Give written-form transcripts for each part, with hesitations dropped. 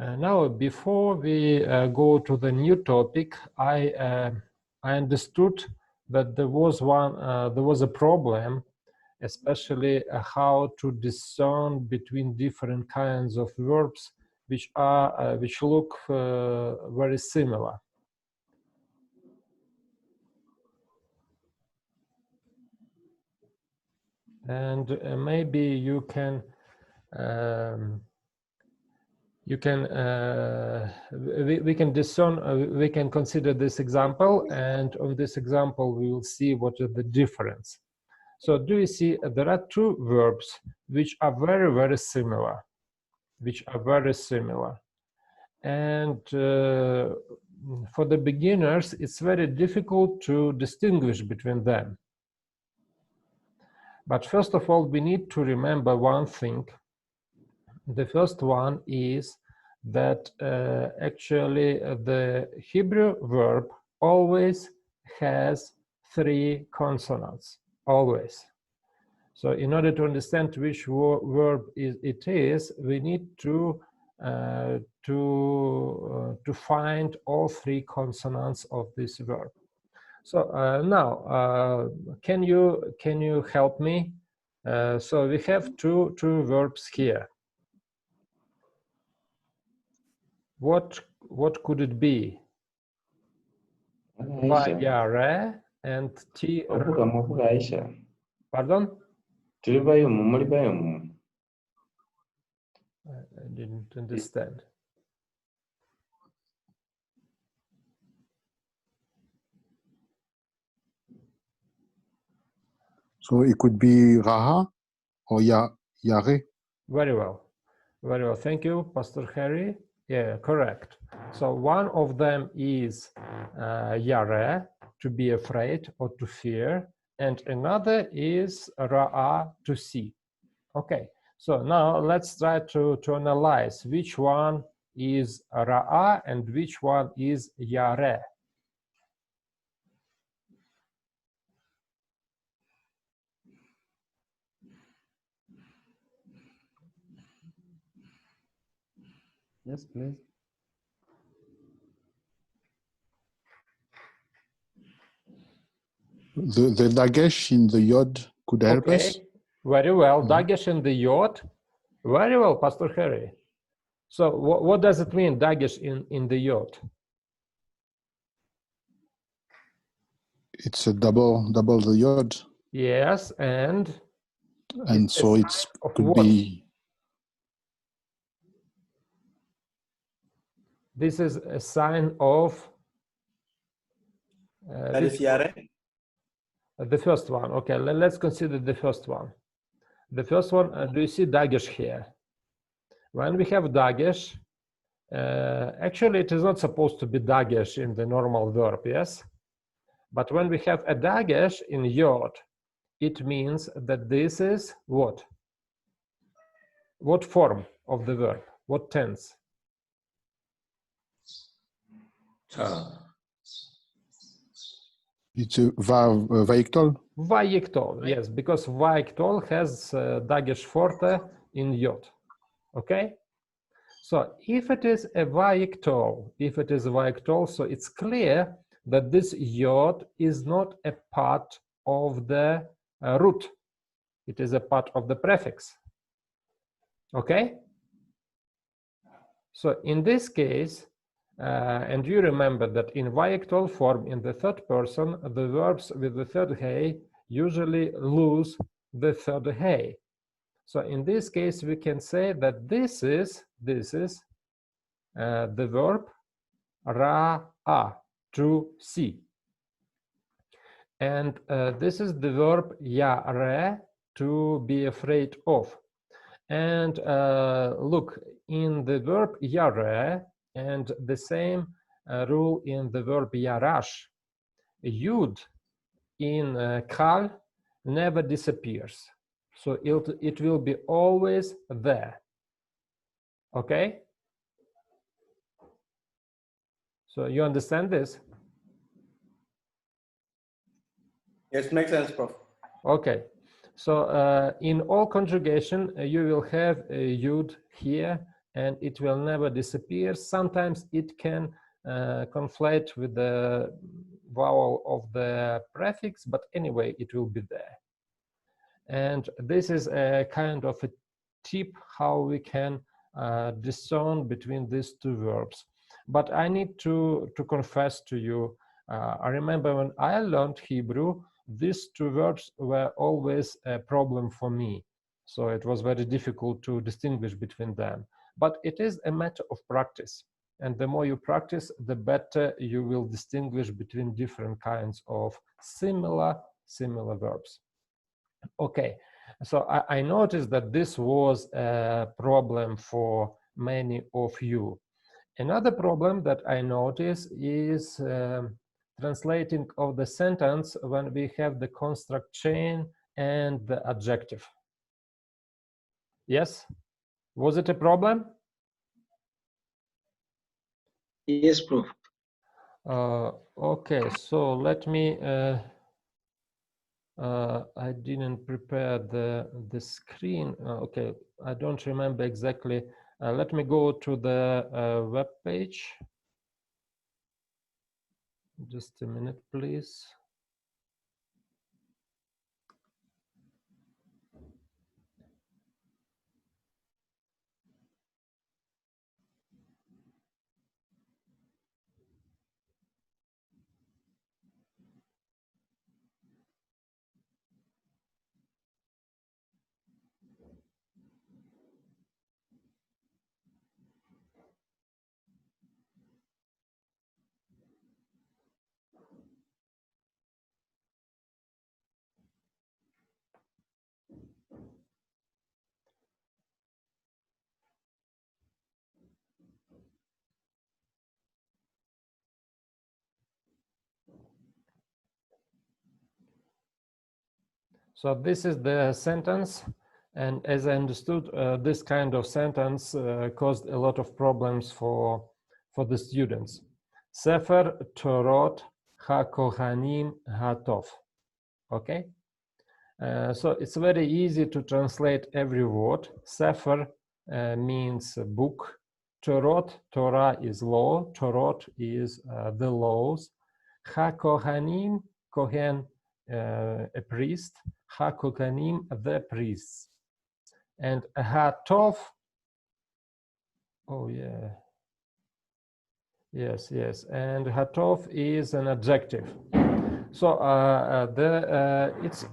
Now, before we go to the new topic, I understood that there was a problem, especially how to discern between different kinds of verbs which look very similar. And maybe you can we can discern, we can consider this example, and on this example we will see what is the difference. So do you see there are two verbs which are very similar, and for the beginners it's very difficult to distinguish between them. But first of all, we need to remember one thing. The first one is that actually the Hebrew verb always has 3 consonants, always. So in order to understand which verb it is, we need to find all 3 consonants of this verb. So now, can you help me? So we have two verbs here. What could it be? Vayare and T. Pardon? I didn't understand. So it could be Raha or Yare. Very well. Thank you, Pastor Harry. Yeah, correct. So one of them is Yare, to be afraid or to fear, and another is Ra'a, to see. Okay, so now let's try to analyze which one is Ra'a and which one is Yare. Yes, please. The dagesh in the yod could help us. Very well. Dagesh in the yod. Very well, Pastor Harry. So what does it mean, dagesh in the yod? It's a double the yod. Yes, and so it could what? be. This is a sign of. That is Yare. The first one. Okay, let's consider the first one. The first one, do you see dagesh here? When we have dagesh, actually it is not supposed to be dagesh in the normal verb, yes? But when we have a dagesh in yod, it means that this is what? What form of the verb? What tense? It's a vayiktol. Vayiktol, yes, because vayiktol has dagesh forte in yod. Okay, so if it is a vayiktol, so it's clear that this yod is not a part of the root. It is a part of the prefix. Okay, so in this case, and you remember that in vayiktol form, in the third person, the verbs with the third hey usually lose the third hey. So in this case, we can say that this is the verb ra'a, to see, and this is the verb yare, to be afraid of. And look, in the verb yare and the same rule in the verb yarash, yud in kal never disappears. So it will be always there. Okay? So you understand this? Yes, makes sense, Prof. Okay. So in all conjugation, you will have a yud here and it will never disappear. Sometimes it can conflate with the vowel of the prefix, but anyway, it will be there. And this is a kind of a tip how we can discern between these two verbs. But I need to confess to you, I remember when I learned Hebrew, these two verbs were always a problem for me. So it was very difficult to distinguish between them. But it is a matter of practice. And the more you practice, the better you will distinguish between different kinds of similar verbs. Okay, so I noticed that this was a problem for many of you. Another problem that I notice is translating of the sentence when we have the construct chain and the adjective. Yes? Was it a problem? Yes, Prof. Okay, so let me I didn't prepare the screen. Okay, I don't remember exactly. Let me go to the web page. Just a minute, please. So this is the sentence, and as I understood, this kind of sentence caused a lot of problems for the students. Sefer Torot HaKohanim HaTov. Okay, so it's very easy to translate every word. Sefer means book. Torot, Torah is law. Torot is the laws. HaKohanim, Kohen, a priest. HaKohanim, the priests. And HaTov, oh yeah, yes, and HaTov is an adjective. So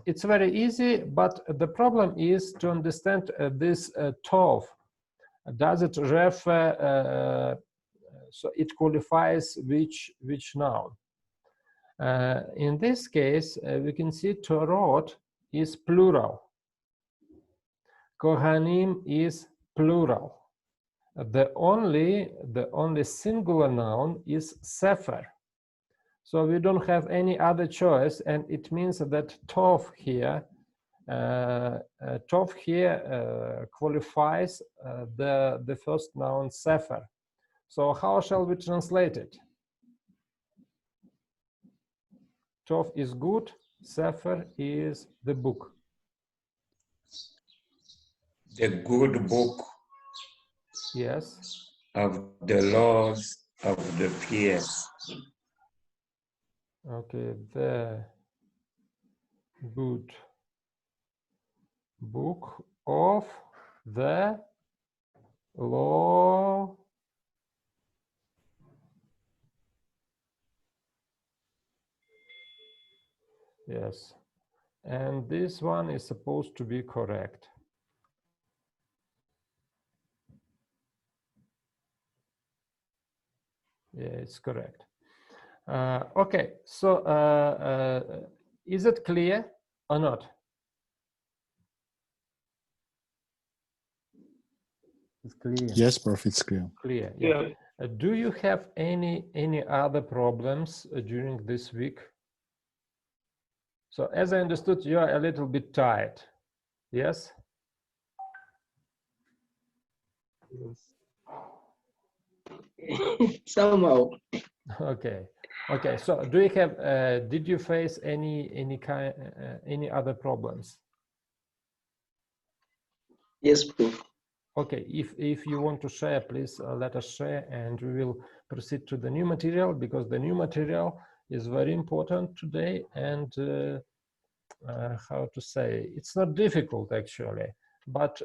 it's very easy, but the problem is to understand this Tov. Does it refer, so it qualifies which noun? In this case, we can see Torot is plural. Kohanim is plural. The only singular noun is Sefer. So we don't have any other choice, and it means that Tov here qualifies the first noun Sefer. So how shall we translate it? Tov is good, Sefer is the book. The good book. Yes. Of the laws of the peers. Okay, the good book of the law. Yes, and this one is supposed to be correct. Yeah, it's correct. Okay, so is it clear or not? It's clear. Yes, Prof, it's clear. Clear, yeah. Do you have any other problems during this week? So as I understood, you are a little bit tired, yes? Somehow. Okay. Okay. So do you have? Did you face any other problems? Yes, Prof. Okay, if you want to share, please let us share, and we will proceed to the new material, because the new material is very important today. And how to say, it's not difficult actually, but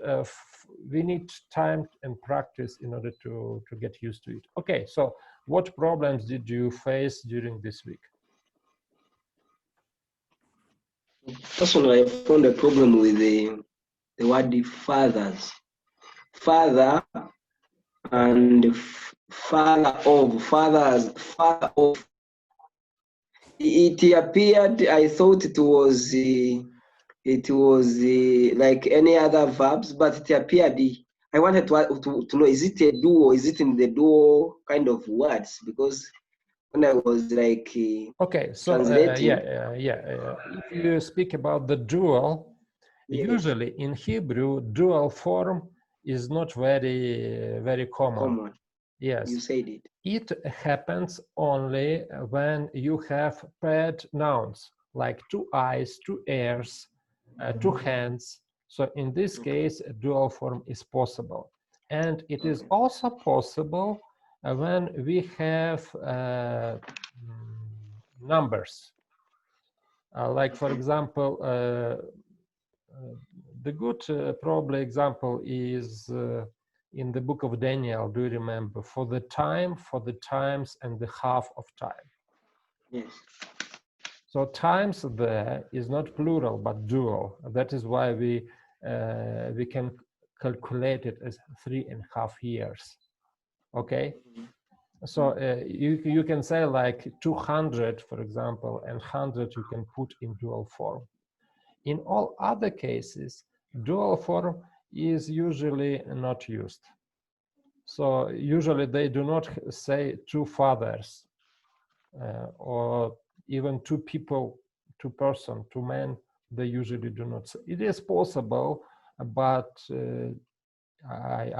we need time and practice in order to get used to it. Okay, so what problems did you face during this week? Personally, I found a problem with the word fathers. Father and father of, fathers, father of. It appeared, I thought it was like any other verbs, but it appeared, I wanted to know, is it a duo? Is it in the duo kind of words? Because when I was like Okay, so translating, if you speak about the dual, yes, usually in Hebrew, dual form is not very common. common, Yes, you said it. it happens only when you have paired nouns, like two eyes, two ears, two hands. So in this case, a dual form is possible. And it is also possible when we have numbers. Like, for example, the good probably example is in the book of Daniel. Do you remember? For the time, for the times, and the half of time. Yes. So times there is not plural but dual. That is why we can calculate it as 3.5 years. Okay. So you can say like 200, for example, and 100 you can put in dual form. In all other cases, dual form is usually not used. So usually they do not say two fathers or even two people, two person, two men. They usually do not say. It is possible, but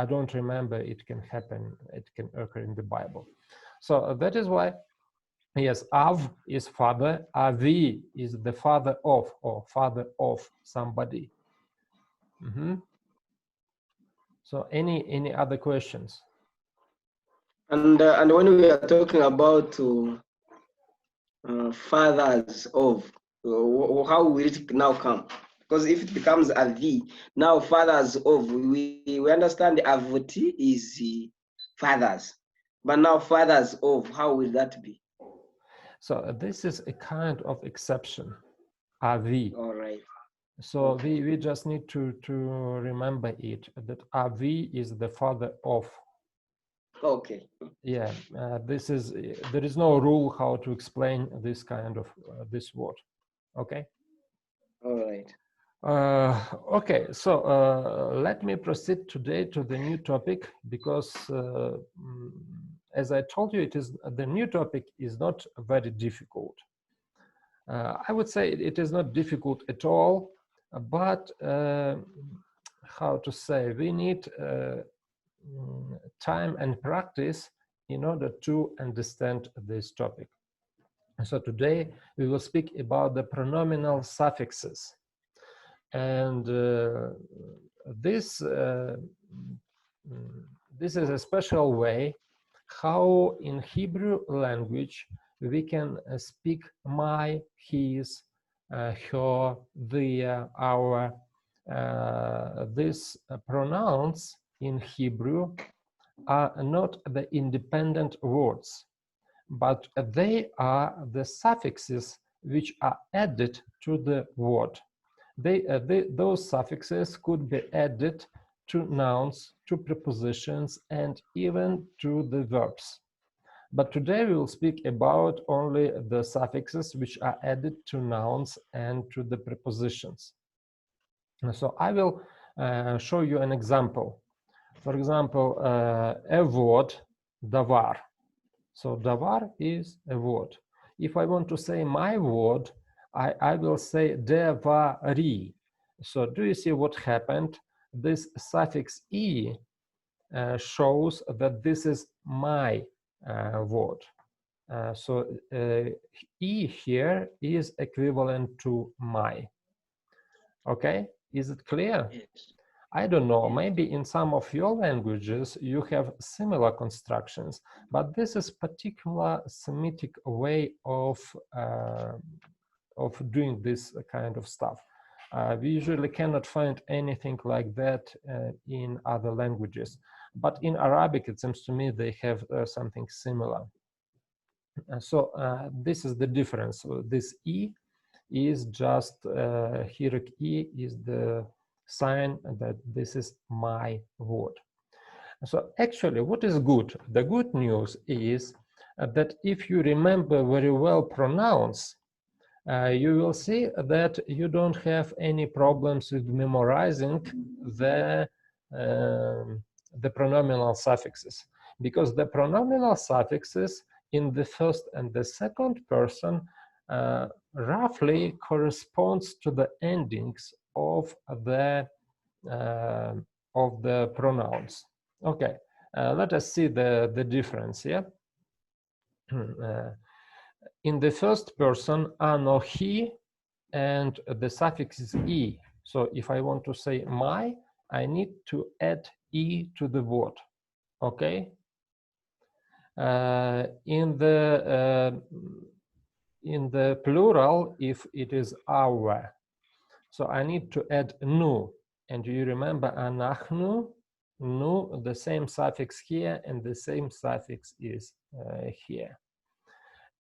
I don't remember it can happen. It can occur in the Bible. So that is why, yes, Av is father, Avi is the father of, or father of somebody. So any other questions? And when we are talking about fathers of, how will it now come? Because if it becomes a V, now fathers of, we understand avoti is fathers, but now fathers of, how will that be? So this is a kind of exception, Avi. All right. So Okay. we just need to remember it, that Avi is the father of. Okay. Yeah, there is no rule how to explain this kind of this word. Okay. All right. Okay, so let me proceed today to the new topic, because as I told you, the new topic is not very difficult. I would say it is not difficult at all, but how to say, we need time and practice in order to understand this topic. So today we will speak about the pronominal suffixes. And this is a special way how in Hebrew language we can speak my, his, her, their, our. These pronouns in Hebrew are not the independent words, but they are the suffixes which are added to the word. Those suffixes could be added to nouns, to prepositions, and even to the verbs. But today we will speak about only the suffixes which are added to nouns and to the prepositions. So I will show you an example. For example, a word, davar. So davar is a word. If I want to say my word, I will say devari. So do you see what happened? This suffix e shows that this is my word. So e here is equivalent to my. Okay, is it clear? Yes. I don't know, maybe in some of your languages you have similar constructions, but this is particular Semitic way of doing this kind of stuff. We usually cannot find anything like that in other languages, but in Arabic it seems to me they have something similar. So this is the difference. So this E is just, here E is the sign that this is my word. So actually what is good? The good news is that if you remember very well pronouns, you will see that you don't have any problems with memorizing the pronominal suffixes, because the pronominal suffixes in the first and the second person roughly corresponds to the endings of the pronouns. Okay, let us see the difference here. In the first person, anochi, and the suffix is e. So if I want to say my, I need to add e to the word. Okay. In the plural, if it is our, so I need to add nu. And you remember anachnu, nu, the same suffix here, and the same suffix is here.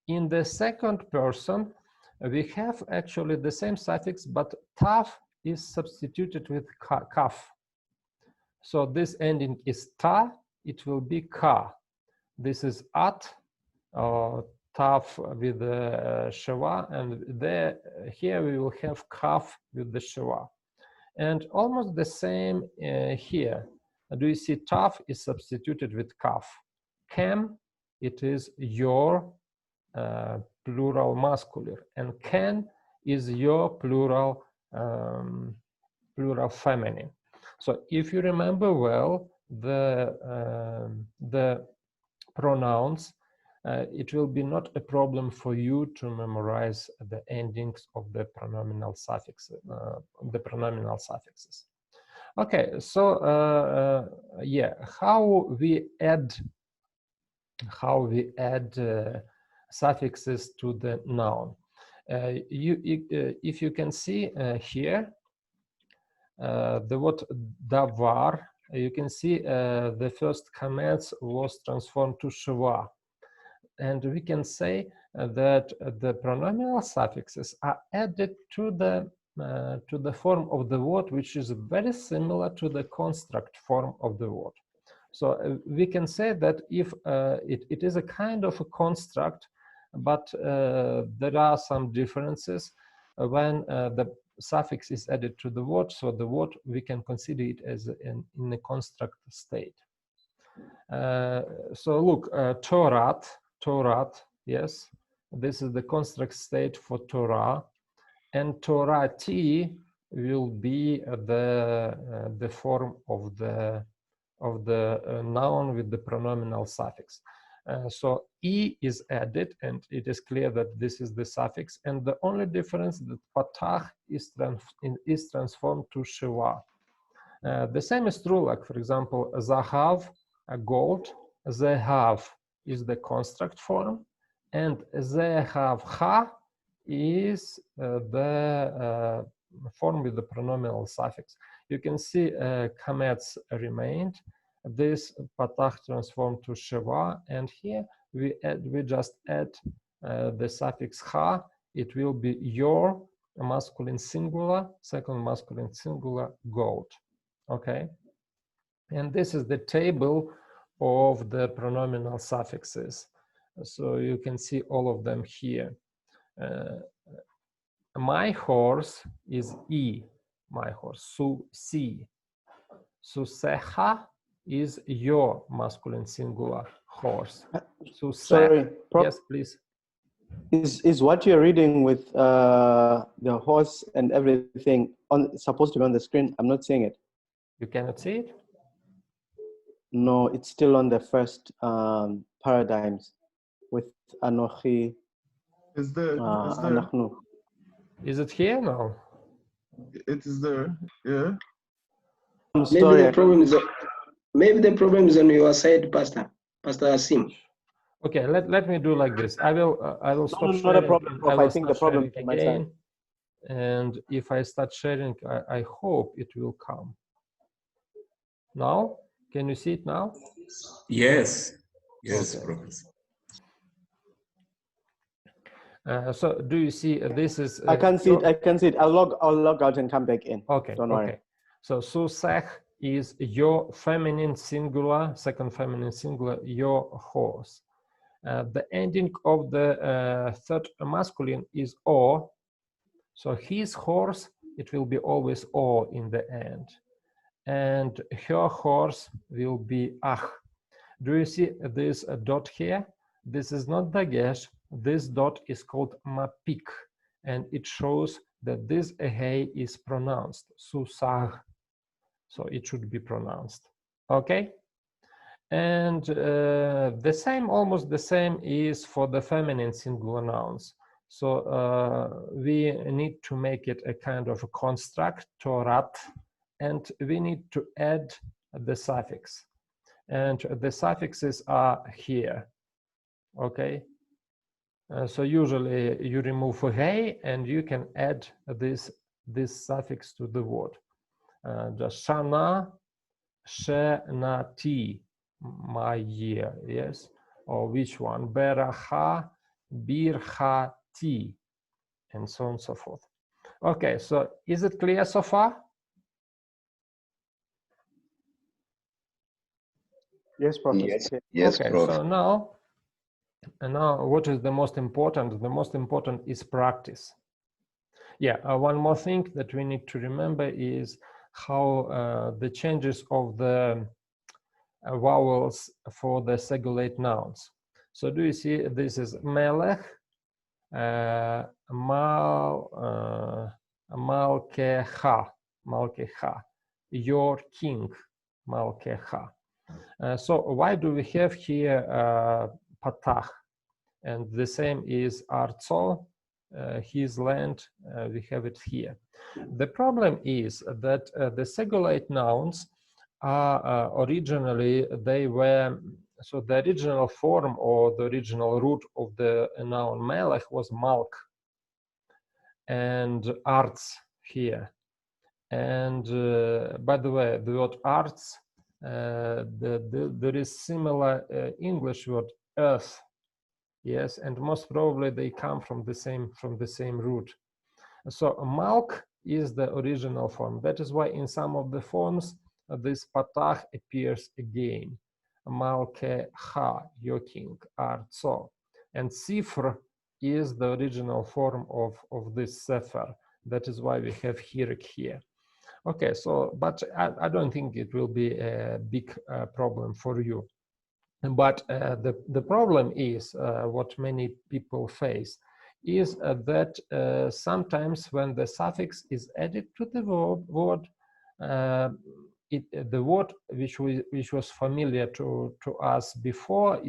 In the second person, we have actually the same suffix, but taf is substituted with kaf. So this ending is ta, it will be ka. This is at, taf with the shava, and there, here we will have kaf with the shava. And almost the same here. Do you see taf is substituted with kaf? Kem, it is your, plural masculine, and can is your plural plural feminine. So if you remember well the pronouns, it will be not a problem for you to memorize the endings of the pronominal suffixes. Okay, so yeah, how we add suffixes to the noun. If you can see here, the word davar, you can see the first command was transformed to shava. And we can say that the pronominal suffixes are added to the form of the word, which is very similar to the construct form of the word. So we can say that if it is a kind of a construct, but there are some differences when the suffix is added to the word. So the word, we can consider it as in a construct state. So look, Torat, yes, this is the construct state for Torah, and Torati will be the form of the noun with the pronominal suffix. So e is added, and it is clear that this is the suffix, and the only difference that patach is transformed to sheva. The same is true, like for example, zahav, gold, zehav is the construct form, and zehavcha is the form with the pronominal suffix. You can see kamets remained. This patach transformed to sheva, and here we just add the suffix ha. It will be your masculine singular, second masculine singular, gold. Okay, and this is the table of the pronominal suffixes. So you can see all of them here. My horse is e, my horse. Su si. Suseha is your masculine singular horse. Sorry, yes, please. Is what you're reading with the horse and everything supposed to be on the screen? I'm not seeing it. You cannot see it? No, it's still on the first paradigms with Anochi. Is there? Anachnu. Is it here? No. It is there. Yeah. Maybe sorry. the problem is on your side, Pastor Asim. Okay, let me do like this. I will stop no, sharing. not a problem, and Prof. I will I think the start problem sharing is on my side. again. And if I start sharing, I hope it will come. Now, can you see it now? Yes. Yes, Okay. Professor. So do you see this is? I can see it. I can see it. I'll log out and come back in. Okay. Don't okay. worry. So susach is your feminine singular, second feminine singular, your horse. The ending of the third masculine is o. So his horse, it will be always o in the end. And her horse will be ach. Do you see this dot here? This is not dagesh. This dot is called mapik, and it shows that this hey is pronounced susah. So it should be pronounced. Okay. And the same, almost the same, is for the feminine singular nouns. So we need to make it a kind of a construct, torat, and we need to add the suffix. And the suffixes are here, okay? So usually you remove hey and you can add this suffix to the word. Just shana, shenati, my year, yes? Or which one? Beraha, birhati, and so on and so forth. Okay, so is it clear so far? Yes, Professor. Yes. Okay. Yes, Okay, Prof. so now what is the most important? The most important is practice. Yeah, one more thing that we need to remember is how the changes of the vowels for the segulate nouns. So do you see this is melech, malkecha, your king, malkecha. So why do we have here patach? And the same is arzo, his land, we have it here. The problem is that the segulate nouns are originally, they were, so the original form or the original root of the noun melech was malk and arts here. And by the way, the word arts, there is similar English word earth. Yes, and most probably they come from the same root. So malk is the original form. That is why in some of the forms this patach appears again. Malke ha, your king, arzo. And sifr is the original form of this sefer. That is why we have hirik here. Okay, so but I don't think it will be a big problem for you. But the problem is what many people face is that sometimes when the suffix is added to the word, the word which was familiar to us before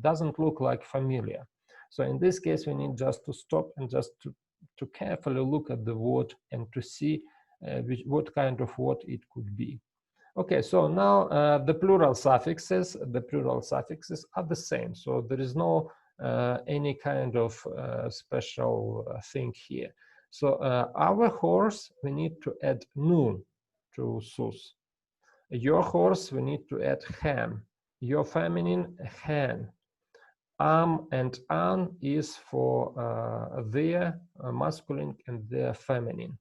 doesn't look like familiar. So in this case, we need just to stop and just to carefully look at the word and to see what kind of word it could be. Okay, so now the plural suffixes are the same. So there is no any kind of special thing here. So our horse, we need to add nun to sus. Your horse, we need to add ham. Your feminine, hen. And an is for their masculine and their feminine.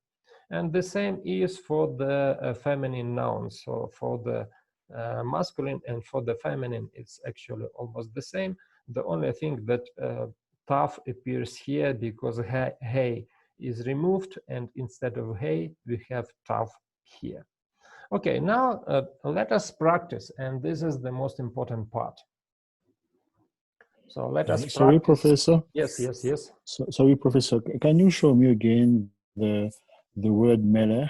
And the same is for the feminine nouns. So for the masculine and for the feminine, it's actually almost the same. The only thing that taf appears here because hey is removed, and instead of hey, we have taf here. Okay, now let us practice, and this is the most important part. So let us practice. Sorry, Professor. Yes. Sorry, Professor. Can you show me again the word melech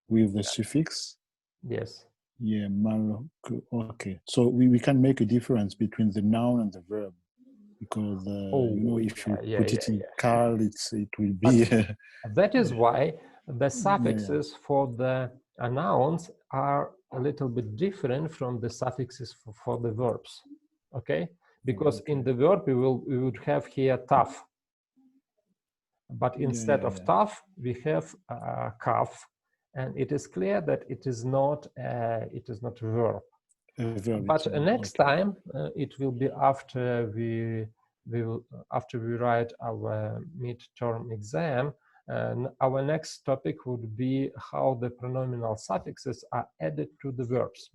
with the suffix? Yes. Yeah, malok. Okay. So we can make a difference between the noun and the verb, because you know, if you put it in Carl, it will be. That is why the suffixes for the nouns are a little bit different from the suffixes for the verbs, okay? Because in the verb we would have here tough, but instead of tough we have calf, and it is clear that it is not a verb. But next time it will be after we write our midterm exam. Our next topic would be how the pronominal suffixes are added to the verbs.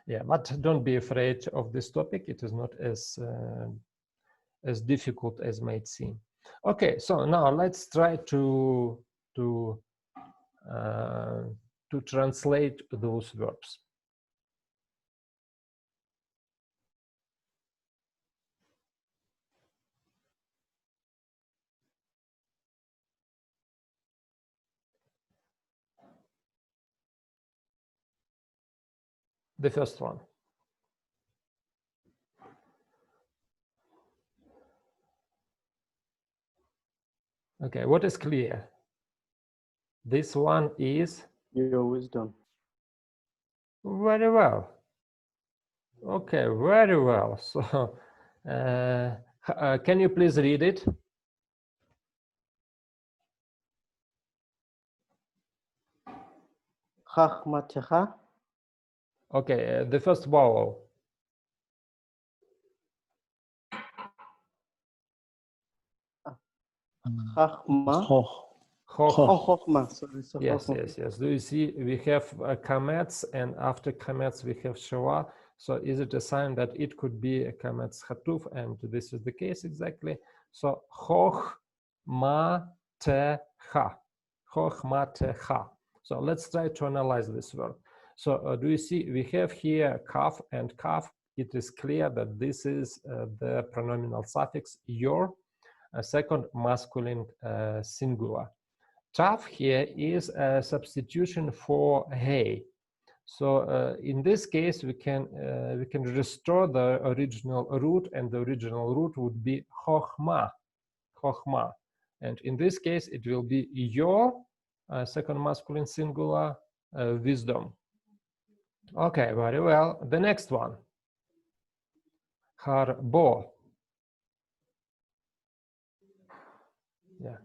Yeah, but don't be afraid of this topic. It is not as difficult as might seem. Okay, so now let's try to translate those verbs. The first one. Okay, what is clear? This one is your wisdom. Very well. Okay, very well. So, can you please read it? Chachmatecha. Okay, the first vowel. Chachma. Choch. Oh, Chochma. Sorry, so Yes, Chochma. yes, yes. Do you see we have kamets, and after kamets we have shava. So is it a sign that it could be a kamets hatuf? And this is the case exactly. So choch ma te ha. Choch ma te ha. So let's try to analyze this verb. So do you see we have here kaf and kaf? It is clear that this is the pronominal suffix your, second masculine singular. Tav here is a substitution for hey. So in this case, we can restore the original root, and the original root would be chochma, chochma. And in this case, it will be your, second masculine singular, wisdom. Okay, very well. The next one, harbo. Yeah.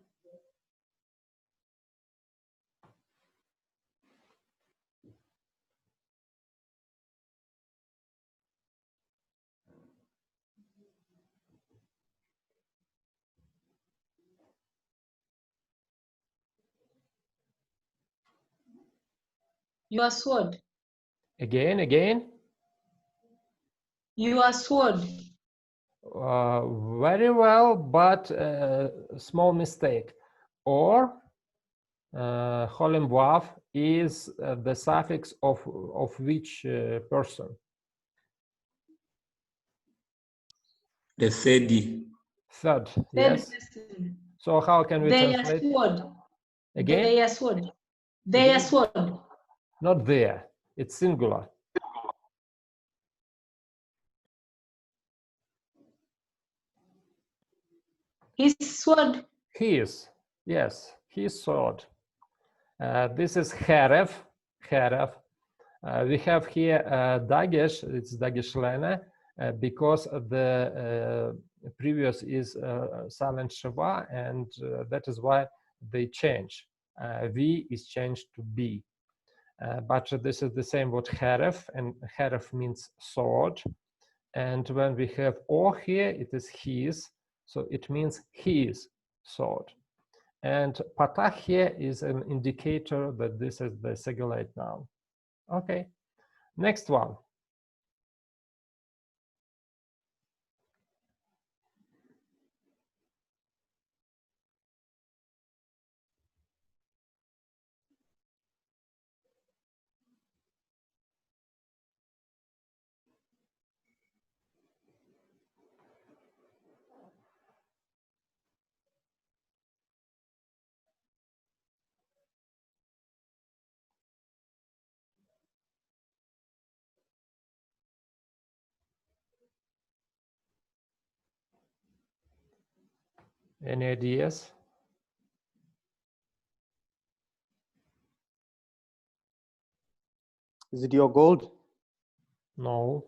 Your sword. Again. Your sword. Very well, but small mistake. Or Holenboaf is the suffix of which person? The third. Third, Third yes. person. So how can we Their translate? sword. Again? Their sword. Their sword. Not there. It's singular. His sword. His. Yes, his sword. This is Heref. We have here Dagesh. It's Dageshlene because the previous is silent Shava, and that is why they change. V is changed to B. But this is the same word Heref, and Heref means sword. And when we have O here, it is his, so it means his sword. And patach here is an indicator that this is the singular noun. Okay, next one. Any ideas? Is it your gold? No.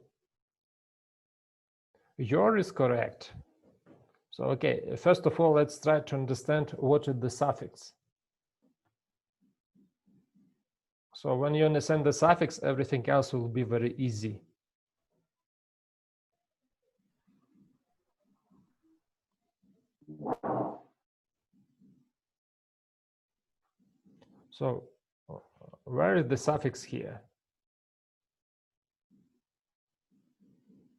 Your is correct. So, okay, first of all, let's try to understand what is the suffix. So when you understand the suffix, everything else will be very easy. So where is the suffix here?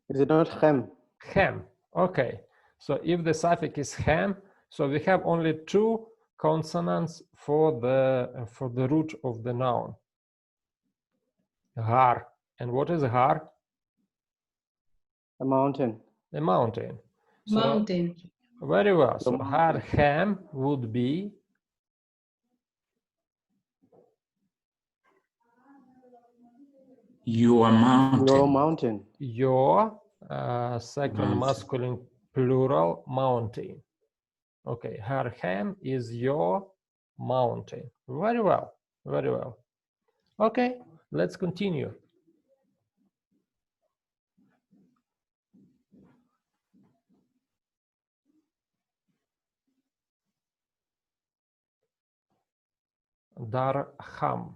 Is it not chem? Hem. Okay. So if the suffix is hem, so we have only two consonants for the root of the noun. Har. And what is har? A mountain. A mountain. So, Mountain. very well. So Your har mountain. hem would be Your mountain. Your mountain. your second Mountain. masculine plural mountain. Okay, her hem is your mountain. Very well, very well. Okay, let's continue. Darkham.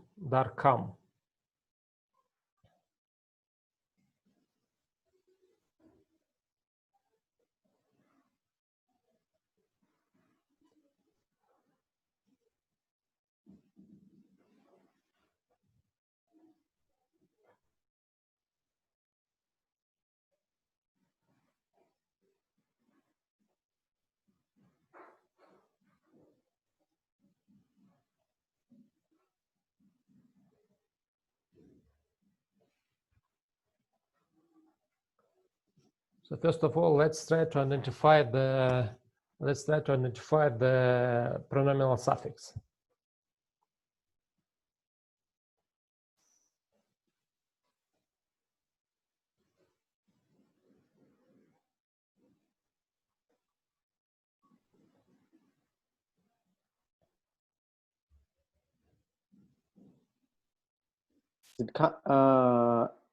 So first of all, let's try to identify the pronominal suffix.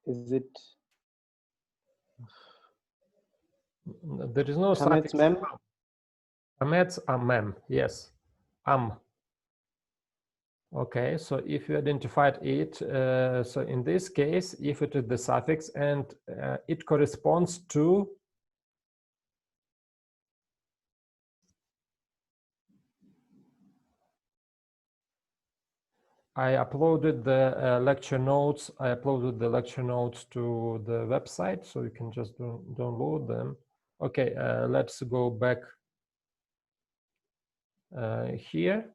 Is it There is no Kamet's suffix. mem? Kamet's mem. Yes, Okay, so if you identified it, so in this case, if it is the suffix and it corresponds to I uploaded the lecture notes. I uploaded the lecture notes to the website, so you can just download them. Okay, let's go back here.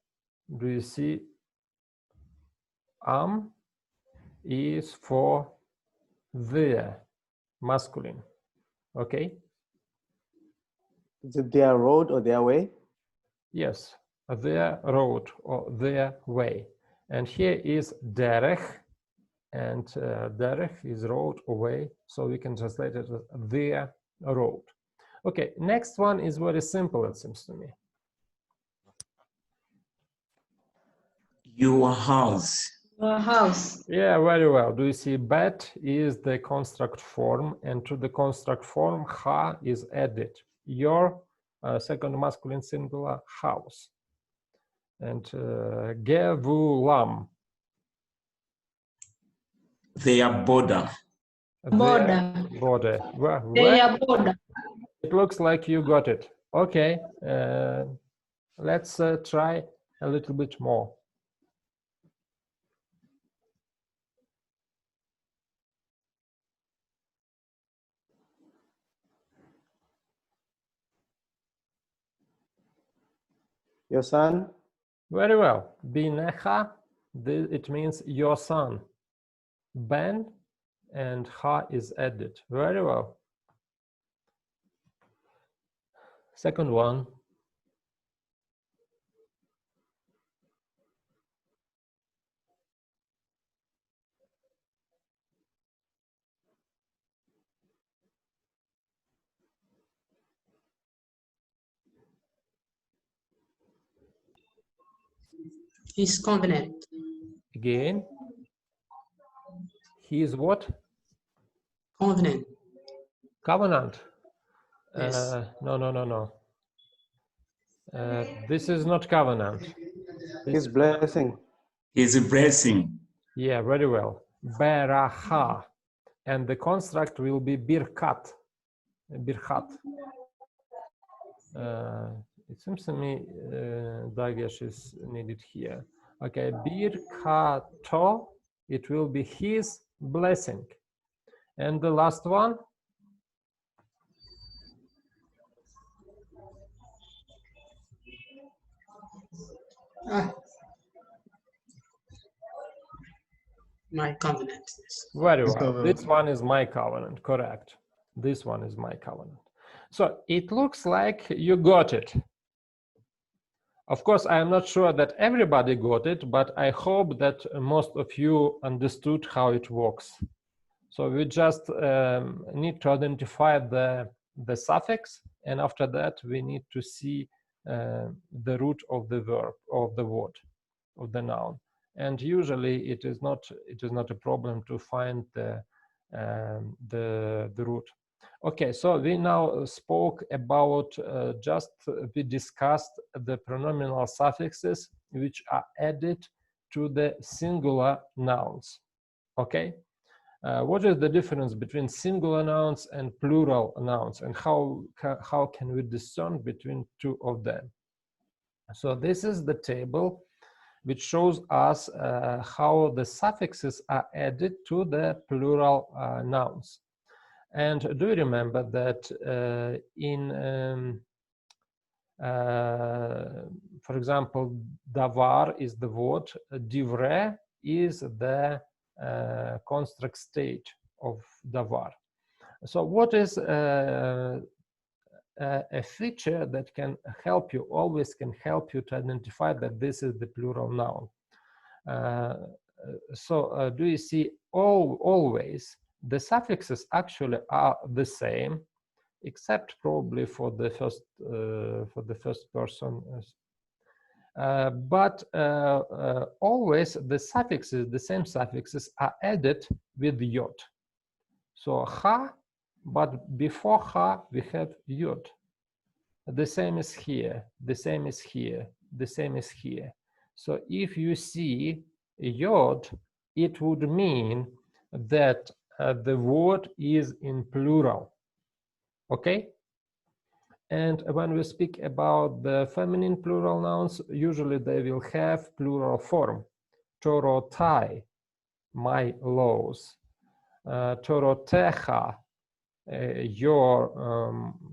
Do you see is for the masculine, okay? Is it their road or their way? Yes, their road or their way. And here is derech, and derech is road or way, so we can translate it as their road. Okay, next one is very simple, it seems to me. Your house. Your house. Yeah, very well. Do you see bet is the construct form, and to the construct form, ha is added. Your second masculine singular house. And gevulam. Their border. Border. Border. Their border. It looks like you got it. Okay, let's try a little bit more. Your son? Very well. Binecha, it means your son. Ben and ha is added. Very well. Second one. His covenant. Again. He is what? Covenant. Covenant. Yes. No. This is not covenant. His blessing. His blessing. Yeah, very well. Beracha. And the construct will be birkat. Birkat. It seems to me dagesh is needed here. Okay, birkato, it will be his blessing. And the last one? My covenant. Very well. This one is my covenant, correct. This one is my covenant. So it looks like you got it. Of course, I am not sure that everybody got it, but I hope that most of you understood how it works. So we just need to identify the suffix, and after that we need to see the root of the verb, of the word, of the noun. And usually it is not a problem to find the root. Okay, so we now spoke about we discussed the pronominal suffixes which are added to the singular nouns. Okay, what is the difference between singular nouns and plural nouns, and how can we discern between two of them? So this is the table which shows us how the suffixes are added to the plural nouns. And do you remember that for example, davar is the word, divre is the construct state of davar. So what is a feature that can help you, always can help you to identify that this is the plural noun? Do you see always the suffixes actually are the same, except probably for the first person. But always the suffixes, the same suffixes, are added with yod. So ha, but before ha we have yod. The same is here. The same is here. The same is here. So if you see yod, it would mean that the word is in plural. Okay? And when we speak about the feminine plural nouns, usually they will have plural form. Torotai, my laws. Torotecha, your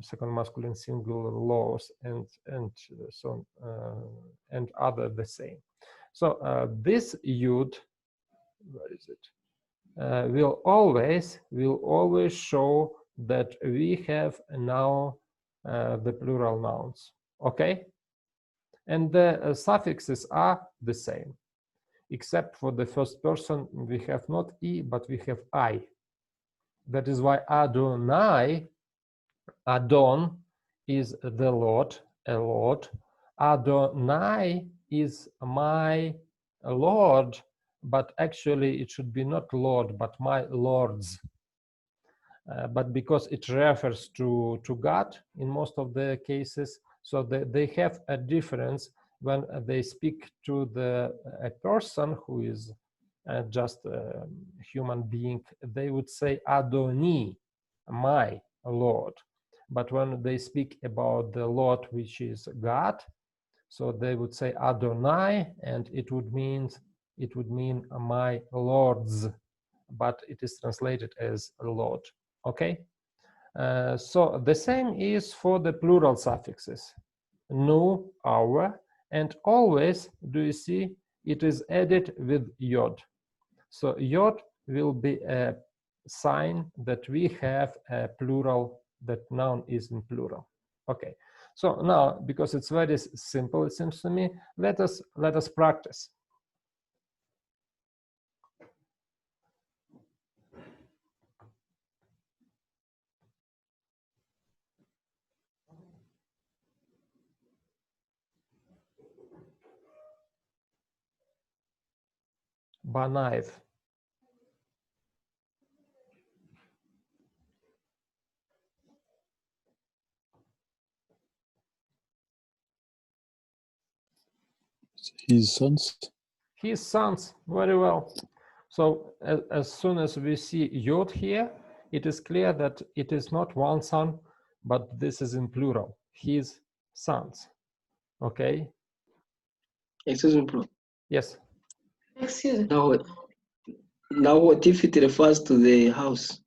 second masculine singular laws, and so on, and other the same. So this yud, where is it? Will always show that we have now the plural nouns. Okay, and the suffixes are the same, except for the first person we have not e but we have I. That is why Adonai, Adon is the Lord, a Lord. Adonai is my Lord, but actually it should be not Lord, but my lords. But because it refers to God in most of the cases, so they have a difference when they speak to a person who is just a human being. They would say Adoni, my Lord. But when they speak about the Lord, which is God, so they would say Adonai, and it would mean my lords, but it is translated as Lord. Okay, so the same is for the plural suffixes, nu, our, and always, do you see, it is added with yod. So yod will be a sign that we have a plural, that noun is in plural. Okay, so now, because it's very simple, it seems to me, let us practice. Banaiv. His sons. His sons, very well. So as soon as we see yod here, it is clear that it is not one son, but this is in plural, his sons. Okay? Excuse me, bro. Yes. Excuse me. Now what if it refers to the house?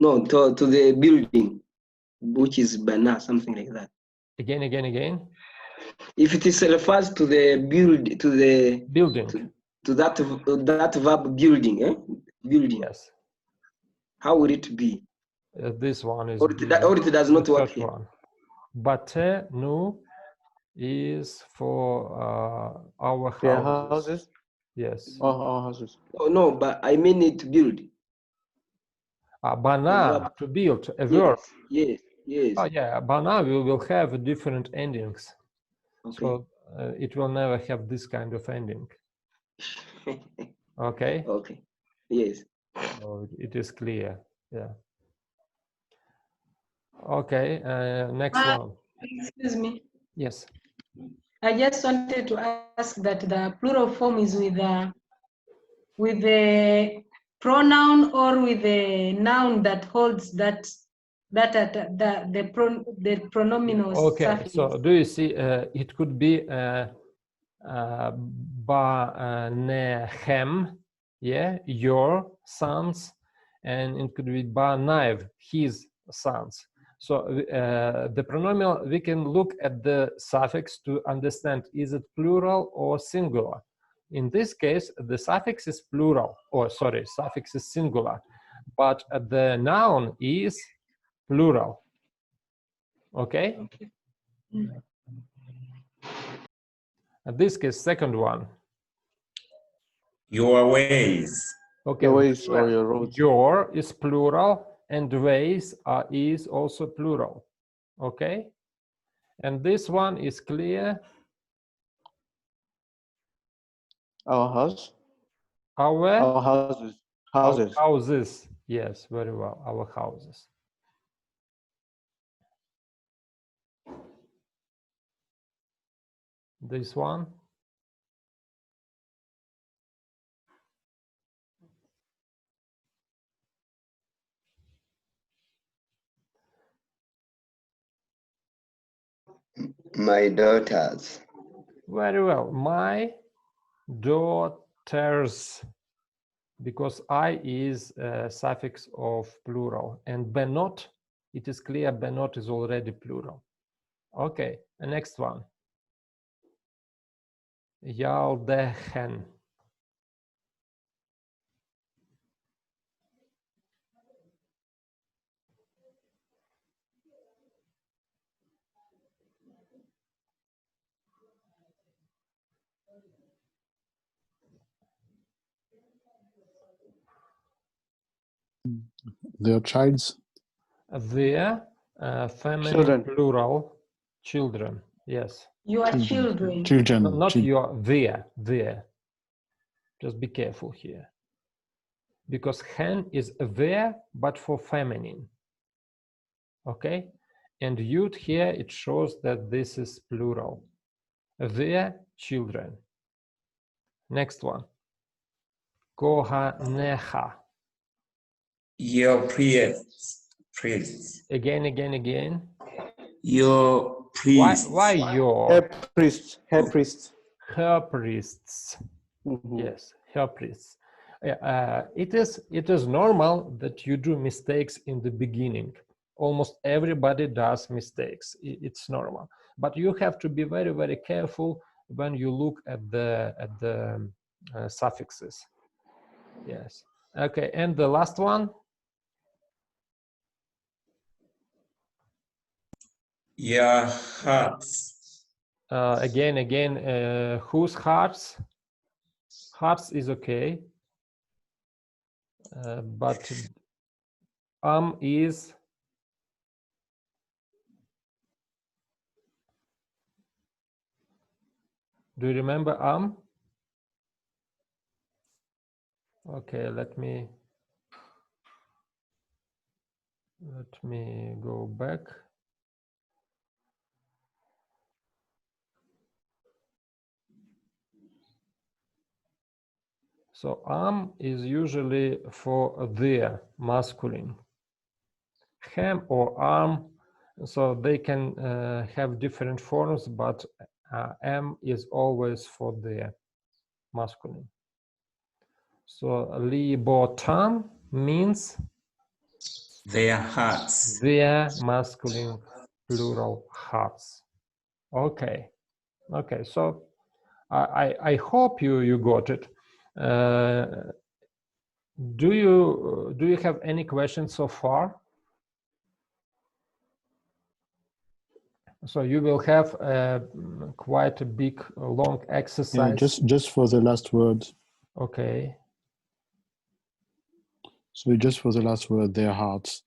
No, to the building, which is bana, something like that. Again. If it is refers to the building, to that verb building, building. Yes. How would it be? This one is Or it does not work here. one. Bate nu is for our houses. Their houses? Yes. Our houses. Oh, no, but I mean it to build. Bana, to build, a verb. Yes. Oh yeah, bana will have different endings. Okay. So it will never have this kind of ending. Okay? Okay. Yes. So it is clear. Yeah. Okay, next one. Excuse me. Yes. I just wanted to ask that the plural form is with the pronoun or with the noun that holds the pronominal Okay, suffix. so do you see it could be ba-ne-hem, yeah, your sons, and it could be ba-naiv, his sons. So the pronominal, we can look at the suffix to understand is it plural or singular. In this case, the suffix is plural, or sorry, suffix is singular, but the noun is plural. Okay? This case, second one. Your ways. Okay. Your ways or your roads. Your is plural and ways is also plural. Okay? And this one is clear. Our house. Our houses. Our houses. Yes, very well. Our houses. This one. My daughters. Very well. My daughters, because I is a suffix of plural, and benot, it is clear benot is already plural. Okay, the next one. Yaldehen. Their childs. Their feminine Children. plural, children. Yes. Your children. Children. Not your, their. Just be careful here. Because hen is their, but for feminine. Okay? And yud here, it shows that this is plural. Their children. Next one. Kohanecha. Your priests. Again. Your priests. Why your? Her priests. Her priests. Mm-hmm. Yes, her priests. It is normal that you do mistakes in the beginning. Almost everybody does mistakes. It's normal, but you have to be very, very careful when you look at the suffixes. Yes. Okay, and the last one. Your hearts. Again, whose hearts? Hearts is okay, but is. Do you remember Okay, let me go back. So am is usually for their masculine. Ham or am, so they can have different forms, but am is always for their masculine. So li bo tam means their hearts. their masculine plural hearts. Okay, okay. So I hope you got it. Do you have any questions so far? So you will have quite a big, long exercise. Yeah, just for the last word. Okay. So just for the last word, their hearts.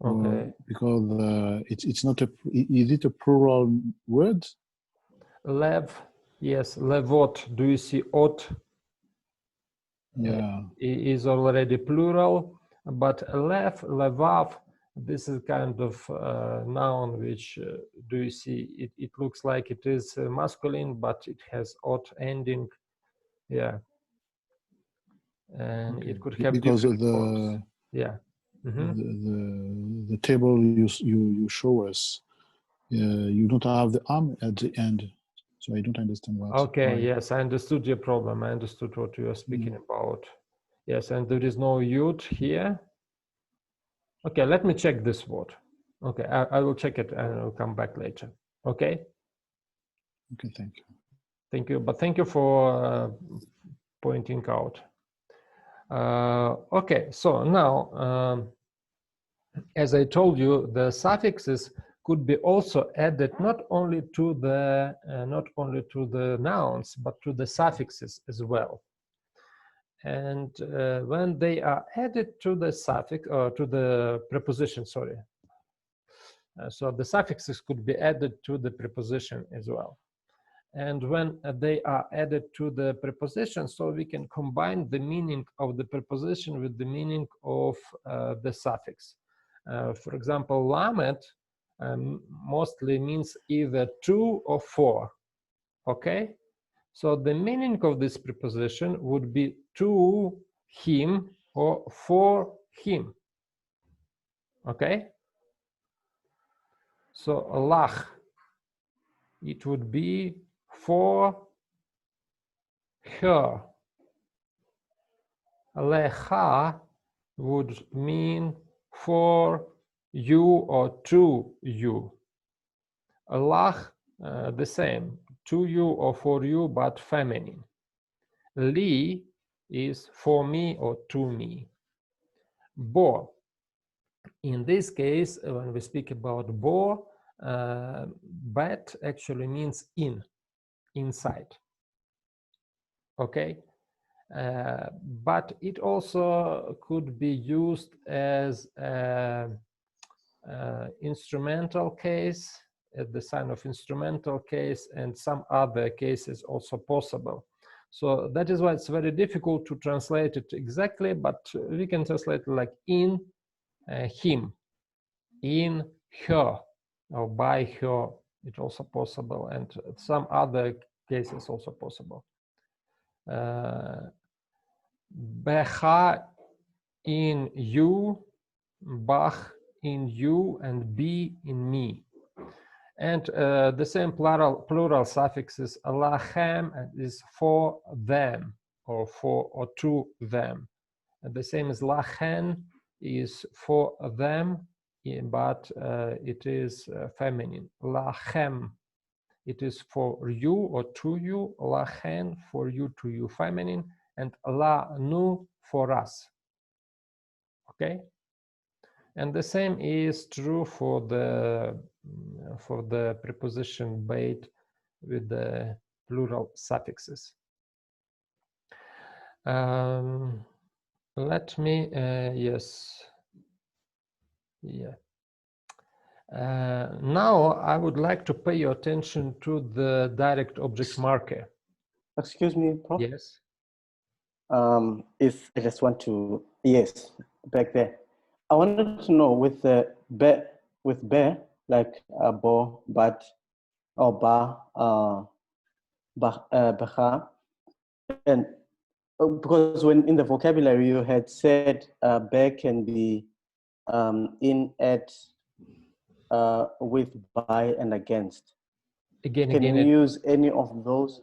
Okay. Because it's not a. Is it a plural word? Lev, yes, levot. Do you see ot? Yeah. Is already plural, but lev, levav. This is kind of noun which, do you see, it looks like it is masculine, but it has ot ending. Yeah. And Okay. it could have because different of forms. Yeah. Mm-hmm. The table you show us, you don't have the am at the end, so I don't understand what. Okay, why. yes, I understood your problem. I understood what you are speaking about. Yes, and there is no yud here. Okay, let me check this word. Okay, I will check it and I'll come back later. Okay? Okay, thank you. Thank you, but thank you for pointing out. Okay, so now, as I told you, the suffixes could be also added not only to the nouns, but to the suffixes as well. And when they are added to the suffix or to the preposition, sorry. So the suffixes could be added to the preposition as well. And when they are added to the preposition, so we can combine the meaning of the preposition with the meaning of the suffix. For example, lamed mostly means either to or for, okay? So the meaning of this preposition would be to him or for him, okay? So lach, it would be for her. Lecha would mean for you or to you. Lach, the same, to you or for you, but feminine. Li is for me or to me. Bo, in this case, when we speak about bo, bet actually means inside. Okay? But it also could be used as an instrumental case, at the sign of instrumental case, and some other cases also possible. So that is why it's very difficult to translate it exactly, but we can translate it like in him, in her, or by her, it's also possible, and some other cases also possible. Becha in you, bach in you, and be in me. And the same plural suffixes lachem is for them or for or to them. And the same as lachen is for them, but it is feminine. Lachem, it is for you or to you. Lachen, for you, to you, feminine. And la nu, for us. Okay? And the same is true for the preposition beit with the plural suffixes. Let me, yes. Yeah. Now I would like to pay your attention to the direct object marker. Excuse me, Prof. Yes. If I just want to, yes, back there. I wanted to know with the bear, like bo, bat, or ba, bacha, and Because when in the vocabulary you had said bear can be in, at, with, by, and against. Again, Can again, we use any of those?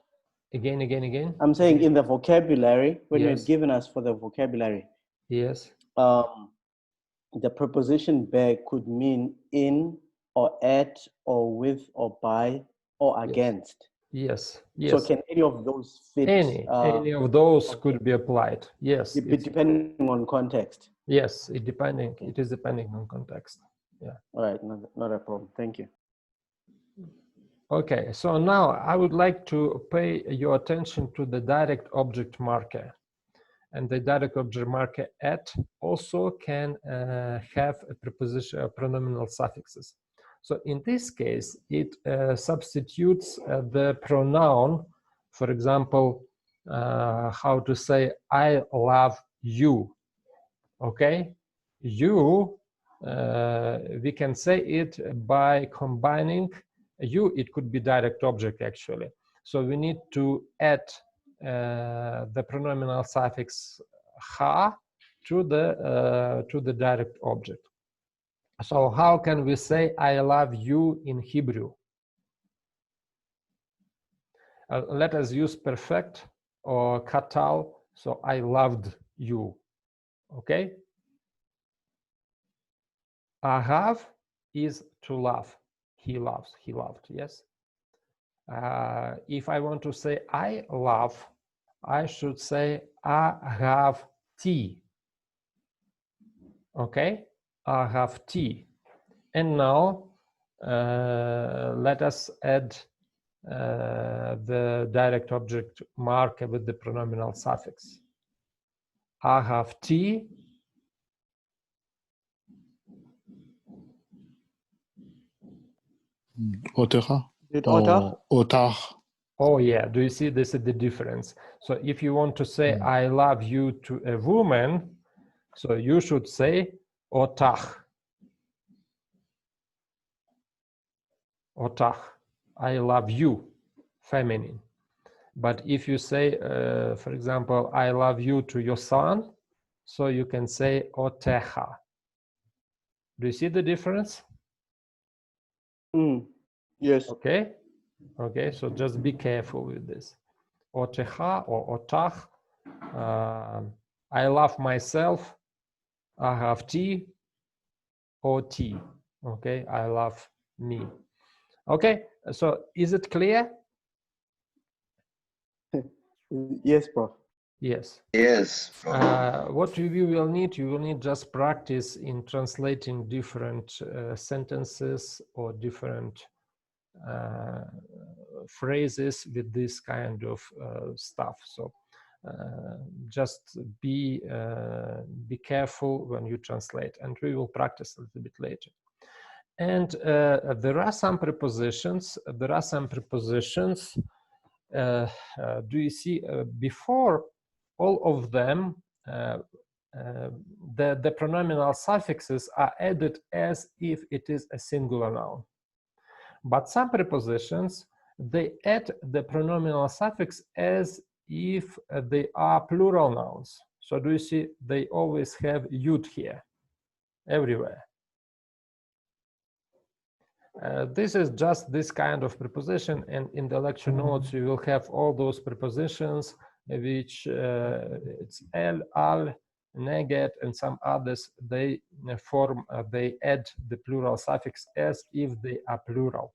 again. I'm saying in the vocabulary, when you Yes. had given us for the vocabulary, Yes. the preposition bear could mean in, or at, or with, or by, or against. Yes. So can any of those fit? Any of those could be applied. Yes. Depending on context. Yes, it is depending on context. Yeah. All right, not a problem. Thank you. Okay, so now I would like to pay your attention to the direct object marker. And the direct object marker at also can have a preposition, pronominal suffixes. So in this case, it substitutes the pronoun, for example, how to say, I love you, okay? You, we can say it by combining you, it could be direct object actually. So we need to add the pronominal suffix ha to the direct object. So how can we say I love you in Hebrew? Let us use perfect or katal. So I loved you. Okay. Ahav is to love. He loves. He loved. Yes. If I want to say I love, I should say ahavti. Okay, ahavti. And now let us add the direct object marker with the pronominal suffix. Ahavti. Otera. Otar? Otar. Oh yeah, do you see this is the difference? So if you want to say I love you to a woman, so you should say otach. Otach, I love you, feminine. But if you say, for example, I love you to your son, so you can say otecha. Do you see the difference? Yes. Okay. Okay, so just be careful with this. Otecha or otach. I love myself. I have tea or tea. Okay, I love me. Okay, so is it clear? Yes, Prof. Yes. Yes. What you will need just practice in translating different sentences or different phrases with this kind of stuff. So just be careful when you translate, and we will practice a little bit later. And there are some prepositions. Do you see before all of them, the pronominal suffixes are added as if it is a singular noun. But some prepositions, they add the pronominal suffix as if they are plural nouns. So do you see they always have yud here, everywhere. This is just this kind of preposition, and in the lecture notes you will have all those prepositions which it's el, al, neged, and some others. They form, they add the plural suffix as if they are plural,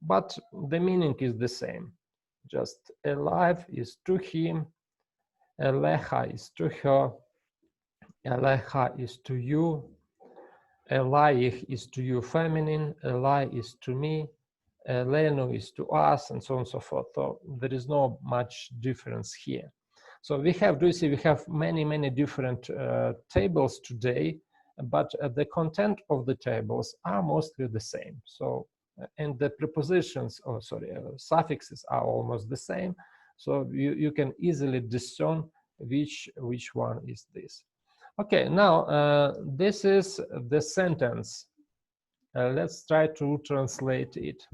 but the meaning is the same. Just alive is to him, elecha is to her, elecha is to you, Elaich is to you feminine, Eli is to me, Elenu is to us, and so on and so forth. So there is no much difference here. So we have, do you see, we have many different tables today, but the content of the tables are mostly the same. So, and the prepositions, suffixes are almost the same. So you can easily discern which one is this. Okay, now this is the sentence. Let's try to translate it.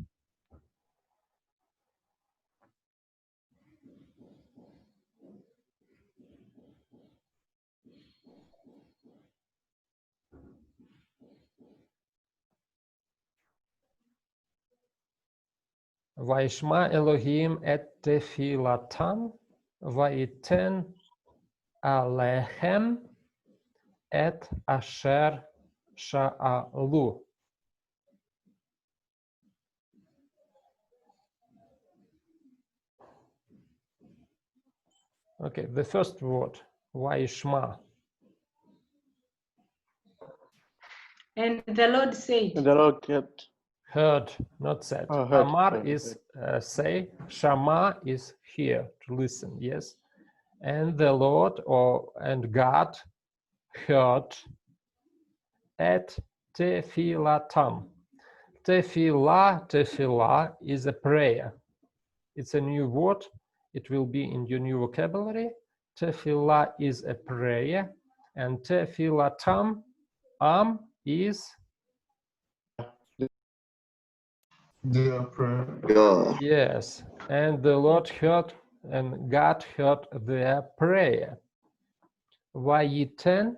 Vaishma Elohim et tefilatam, vaiten alechem et asher sha'alu. Okay, the first word, Vaishma. And the Lord said. And the Lord kept. Heard, not said. Oh, heard, Amar heard, is say, Shama is hear, to listen, yes. And the Lord and God heard at tefilatam. Tefillah is a prayer. It's a new word. It will be in your new vocabulary. Tefillah is a prayer, and tefilatam, is their prayer. Yeah. yes. And the Lord heard, and God heard their prayer. Vayiten.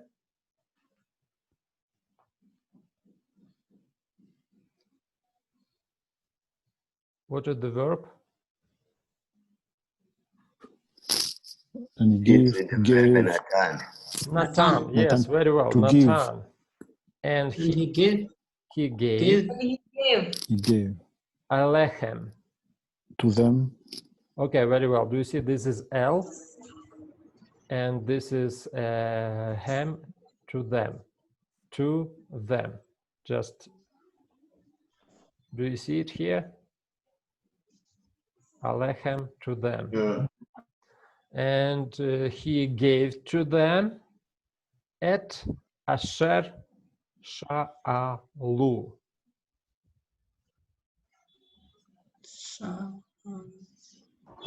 What is the verb? And he gave Natan. Yes, very well. to Natan. And He gave. he gave He gave. alechem to them. Okay, very well. Do you see this is L and this is hem to them. To them. Just do you see it here? Alechem to them. Yeah. And he gave to them et asher sha'alu.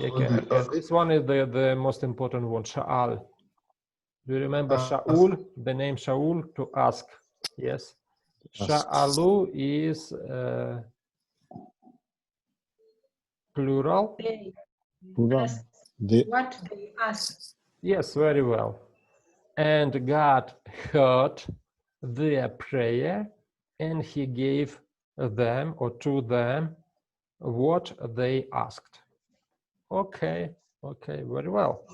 Okay. This one is the most important one, sha'al. Do you remember Shaul? The name Shaul, to ask. Yes. Sha'alu is plural. Plural. What they asked. Yes, very well. And God heard their prayer, and he gave them or to them what they asked. Okay, okay, very well.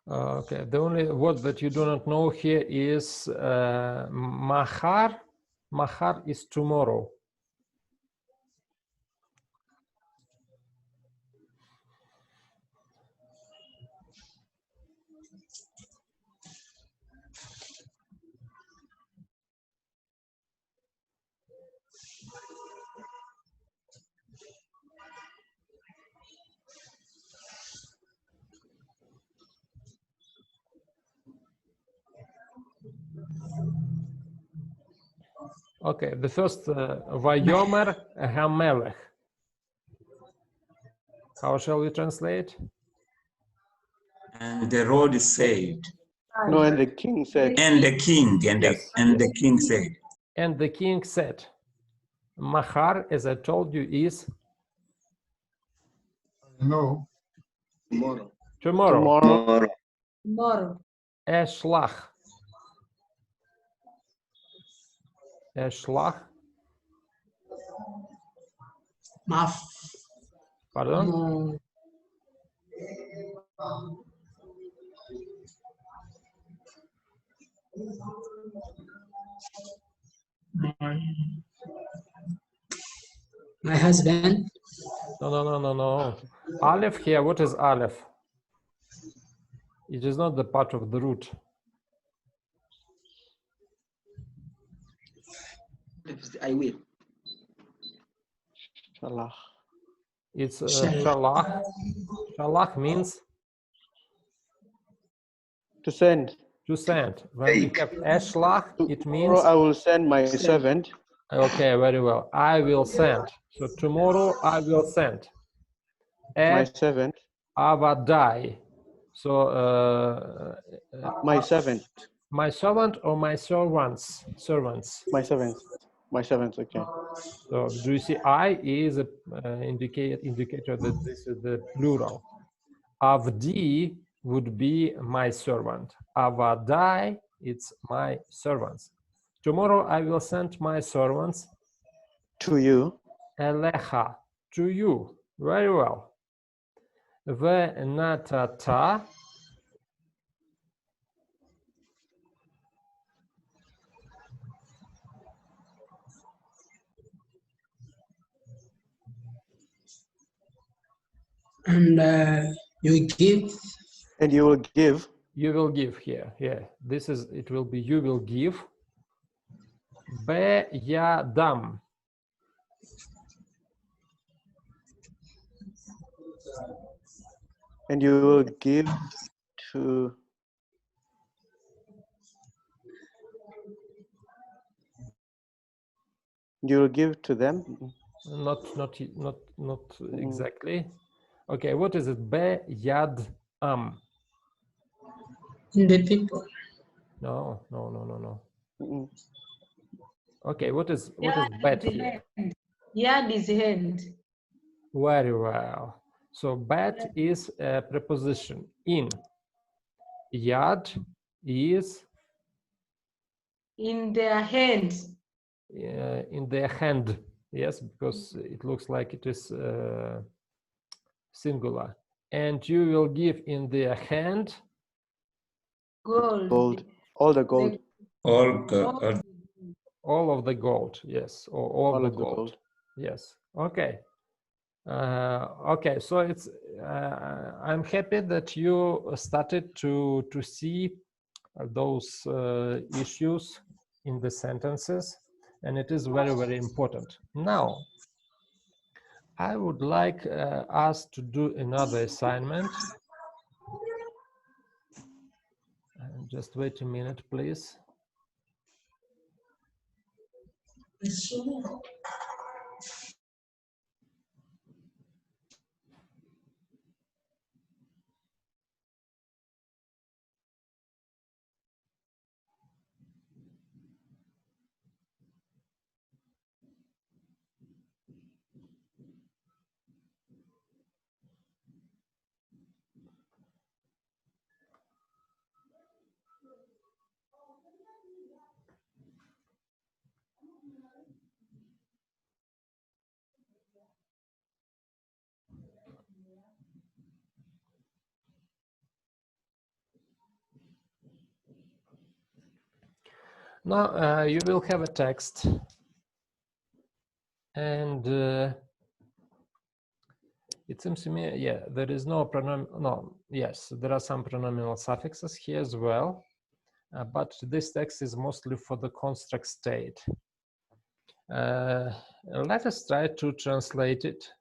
Okay, the only word that you do not know here is mahar. Mahar is tomorrow. Okay, the first Vayomer Hamelech. How shall we translate? And the Lord said. No, and the king said. And the king, Yes, the king said. And the king said, Mahar, as I told you, is No. Tomorrow. tomorrow. Tomorrow. Tomorrow. Eshlach. Eshlach. Maf. Pardon? No. My husband. No. Aleph here, what is Aleph? It is not the part of the root. I will. Shalach. It's Shalach. Shalach means To send. to send. When we have Eshlach, it means Tomorrow I will send my servant. okay, very well. I will send. So tomorrow I will send. My Et servant. avadai. So My servant. my servant or my servants? Servants. My servant. My servant. Okay. So do you see I is a indicator that this is the plural. Avdi would be my servant. Avadai, it's my servants. Tomorrow I will send my servants to you. elecha, to you. Very well. Venatata. And you give. And you will give. You will give here. Yeah, this is, it will be you will give. Beyadam. And you will give to. You will give to them. Not exactly. Okay, what is it? Beyadam. In the people. No. Mm-mm. Okay, what is bet here? Yad is hand. Very well. So bet is a preposition in. Yad is In their hands. in their hand. Yes, because it looks like it is singular. And you will give in their hand Gold. Gold. All the gold. all of the gold. Yes, or all All of of the the gold. gold. Yes. Okay. Okay. So it's. I'm happy that you started to see those issues in the sentences, and it is very, very important. Now, I would like us to do another assignment. Just wait a minute, please. Now you will have a text, and it seems to me, yeah, there is no pronominal. No, yes, there are some pronominal suffixes here as well, but this text is mostly for the construct state. Let us try to translate it.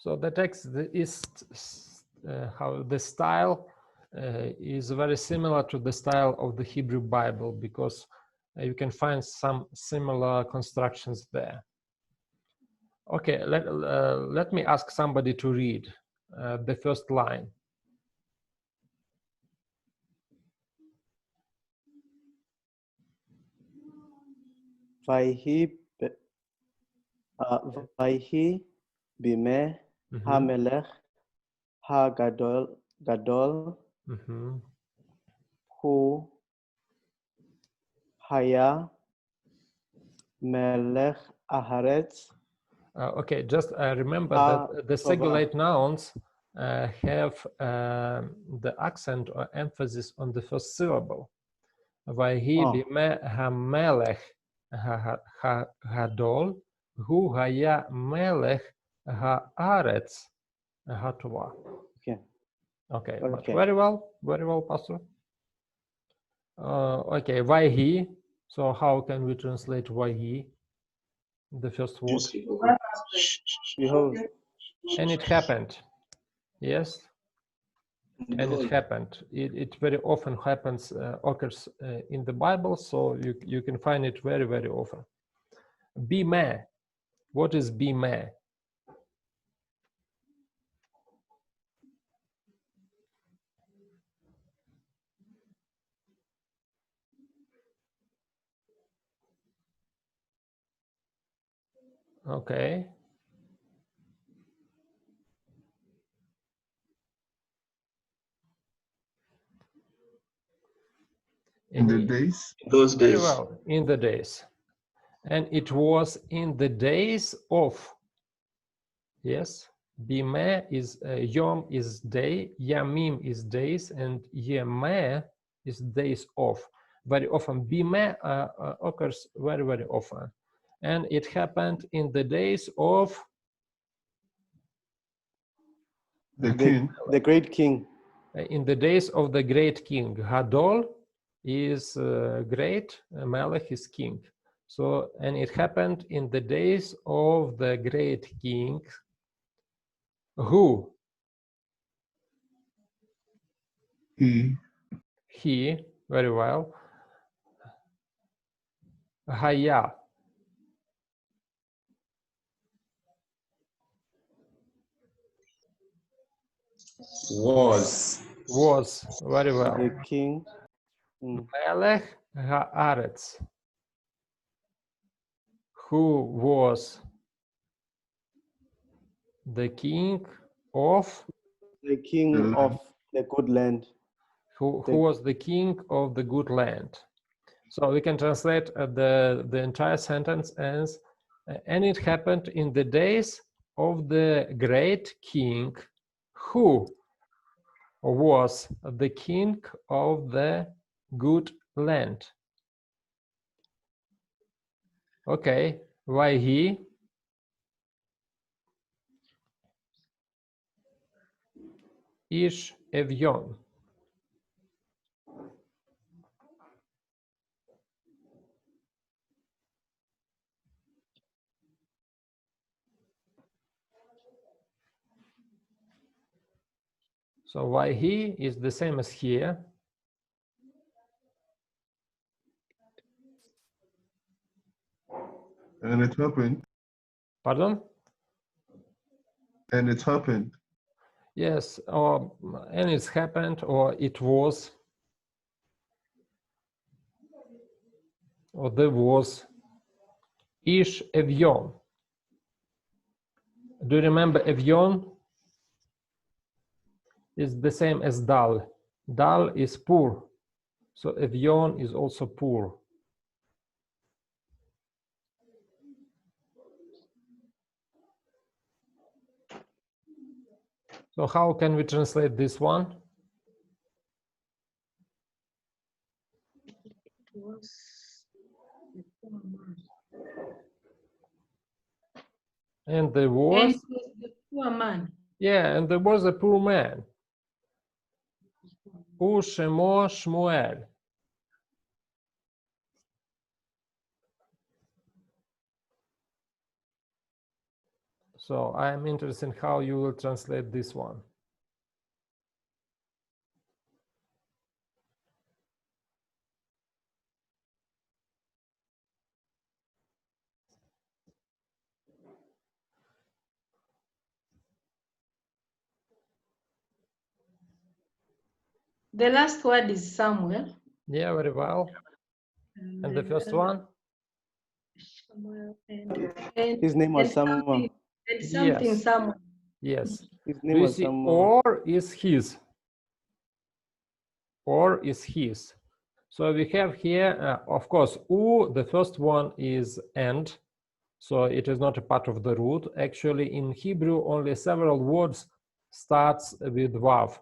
So the text is how the style is very similar to the style of the Hebrew Bible, because you can find some similar constructions there. Okay, let me ask somebody to read the first line. Vayhi bimeh hamelech hagadol hu haya melech aharetz. Okay, just remember that the singular nouns have the accent or emphasis on the first syllable. Vayhi bimeh hamelech hadol hu haya melech haaretz hatova. Okay, but very well, Pastor. Okay, Vayhi. So how can we translate Vayhi? The first word. Behold. And it happened. Yes. And it happened. It very often happens, occurs in the Bible, so you can find it very, very often. Bimeh. What is bimeh? Okay. In the days. Those Very days. well, in the days. And it was in the days of, yes, bime is, yom is day, yamim is days, and yeme is days of. Very often, bime occurs very, very often. And it happened in the days of The king. The great king. in the days of the great king. Gadol is great, Melech is king. So, and it happened in the days of the great king, who? He, very well. Haya. Was. Was, very well. The king. Melech Haaretz, who was the king of? The king of the good land. Who was the king of the good land? So we can translate the entire sentence as, and it happened in the days of the great king who was the king of the good land. Okay, why he? Ish Evyon. So why he is the same as here. And it happened. Pardon? And it happened. Yes, or and it's happened, or it was, or there was. Ish Evyon. Do you remember Evyon? Is the same as Dal. Dal is poor, so Evyon is also poor. So how can we translate this one? And there was, And the poor man. yeah, and there was a poor man. Shemo Shmuel. So I am interested in how you will translate this one. The last word is Samuel. Yeah, very well. And the first one? His name was Samuel. And something Yes. Samuel. Yes. His Do name you was see Samuel. or is his? Or is his. So we have here, of course, u, the first one is and, so it is not a part of the root. Actually, in Hebrew, only several words starts with vav.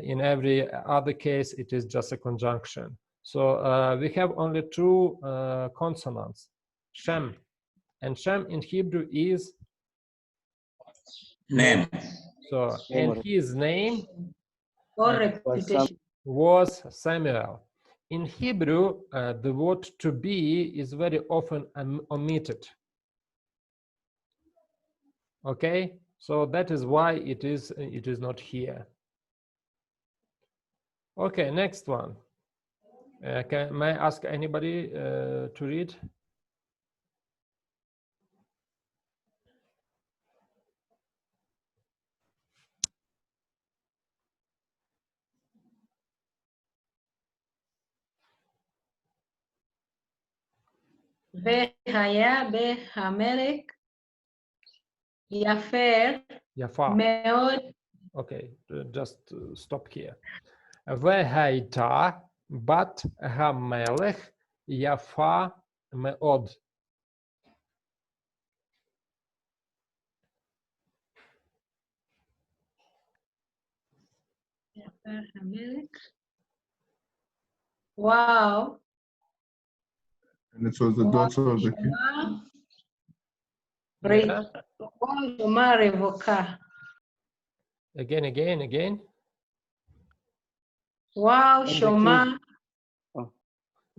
In every other case, it is just a conjunction. So we have only two consonants, Shem. And Shem in Hebrew is Name. So, and his name Or reputation. was Samuel. In Hebrew, the word to be is very often omitted. Okay, so that is why it is not here. Okay, next one. May I ask anybody to read? Vehaya, Behamelech, Yafer, Yafa. Meod, Okay, just stop here. Vehaita bat hamelech Yafa meod. Yafer, Hamelech. Wow. And it was the daughter of the king. Yeah. Wow, Shoma Revoka. Again. Wow, And the Shoma.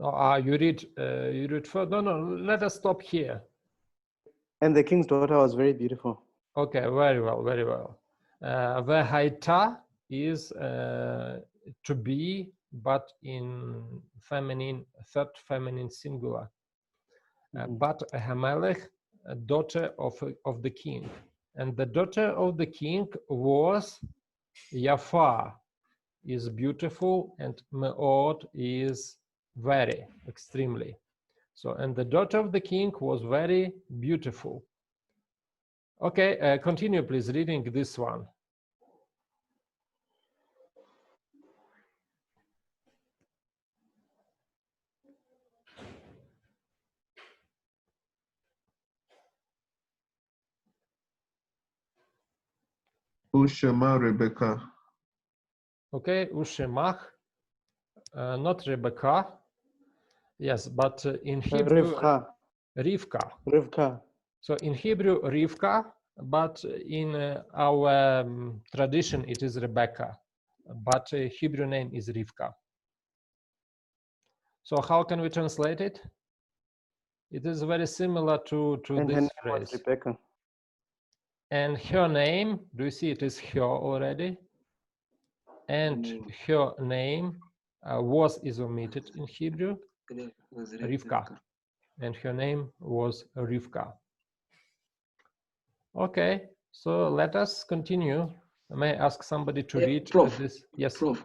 Oh, you read further. No, let us stop here. And the king's daughter was very beautiful. Okay, very well. Vehaita is to be, but in feminine, third feminine singular. But Hamelech, a daughter of the king, and the daughter of the king was Yafa, is beautiful, and Meod is very, extremely. So, and the daughter of the king was very beautiful. Okay, continue please reading this one. Ushema Rebecca. Okay, Ushemach, not Rebecca. Yes, but in Hebrew, Rivka. Rivka. So in Hebrew, Rivka, but in our tradition, it is Rebecca. But Hebrew name is Rivka. So how can we translate it? It is very similar to this phrase. Rebecca. And her name, do you see it is her already? And her name was is omitted in Hebrew, Rivka. And her name was Rivka. Okay, so let us continue. May I ask somebody to read this? Yes. Prof.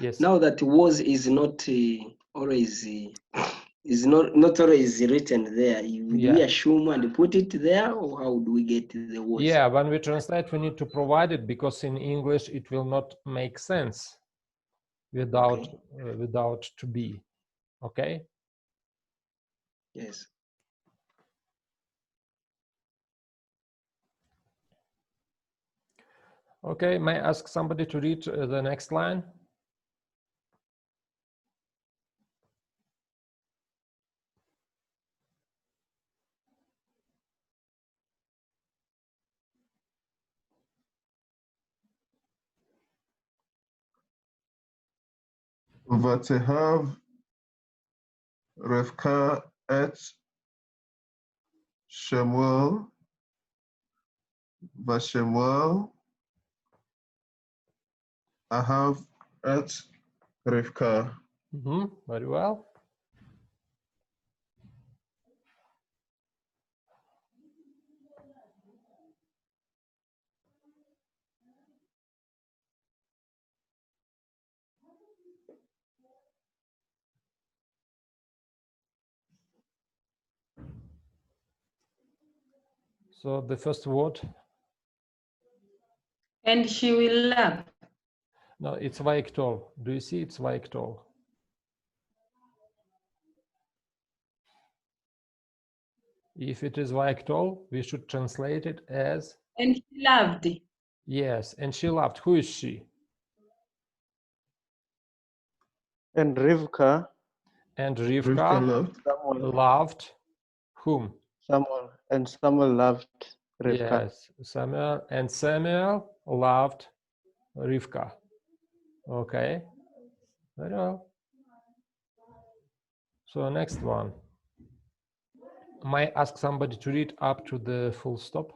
Yes. Now that was is not always is not always written there. Do we assume and put it there, or how do we get the was? Yeah, when we translate, we need to provide it because in English it will not make sense without without to be. Okay. Yes. Okay, may I ask somebody to read the next line? Vatehav Revka et Shemuel Vashemuel Ahav et Rivka. Very well. So the first word. And she will love. No, it's Vaiktol. Do you see it's Vaiktol? If it is Vaiktol, we should translate it as. And she loved. Yes, and she loved. Who is she? And Rivka. And Rivka loved whom? Samuel. And Samuel loved Rivka. Yes, Samuel. And Samuel loved Rivka. Okay, very well. So next one. Might ask somebody to read up to the full stop.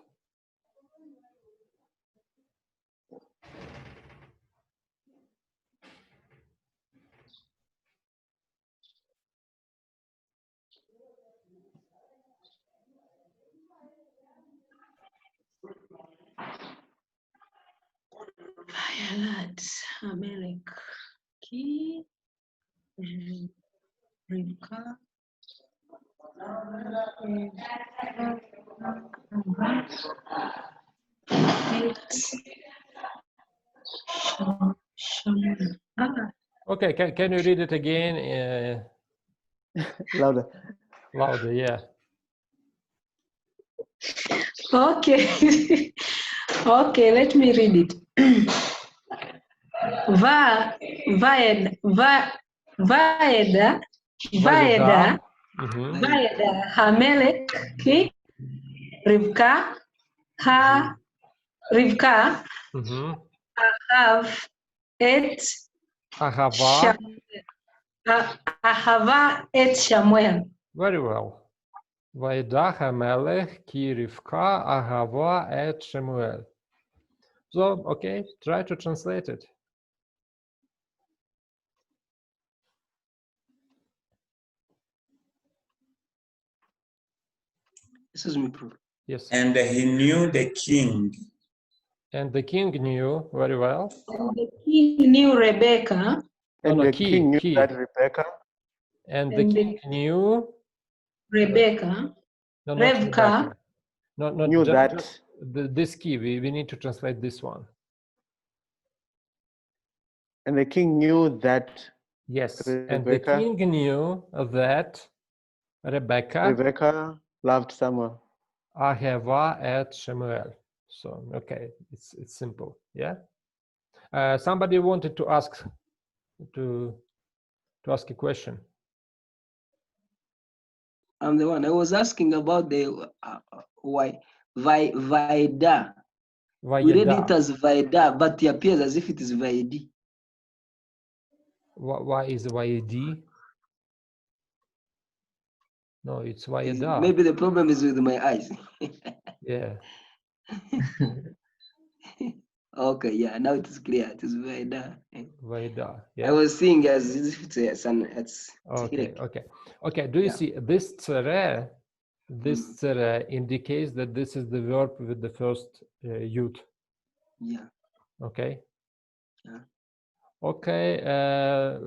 Violet, Amalek, Rivka. Okay, can you read it again? Louder. Louder, yeah. Okay. Okay, let me read it. Vaeda, Mhm. Hamelek, ki, Rivka, Rivka, Mhm. Ahav, et, Ahava. Ahava, et Shamuel. Very well. Vaida Hamelech ki Rivka Ahava et Shemuel. So, okay, try to translate it. Excuse me, Prof. Yes. And he knew the king. And the king knew very well. And the king knew Rebecca. And no, the key, king knew key. that Rebecca. And the king knew Rebecca. no, not Revka. Rebecca. No, not Knew just, that. this key. We need to translate this one. And the king knew that Yes. Rebecca, And the king knew that Rebecca Rebecca loved Samuel. Ahava et Shemuel. So, okay, it's simple. Yeah. Somebody wanted to ask to ask a question. I'm the one. I was asking about the why Vaida. We read it as Vaida, but it appears as if it is Vaidi. Why is YD? No, it's Vaida. Maybe the problem is with my eyes. Yeah. Okay, yeah, now it is clear. It is Vaida. Vaida. Yeah. I was seeing as if it's a son. Okay. Okay. Do you see this tsere? This tsere indicates that this is the verb with the first yud. Yeah. Okay. Yeah. Okay.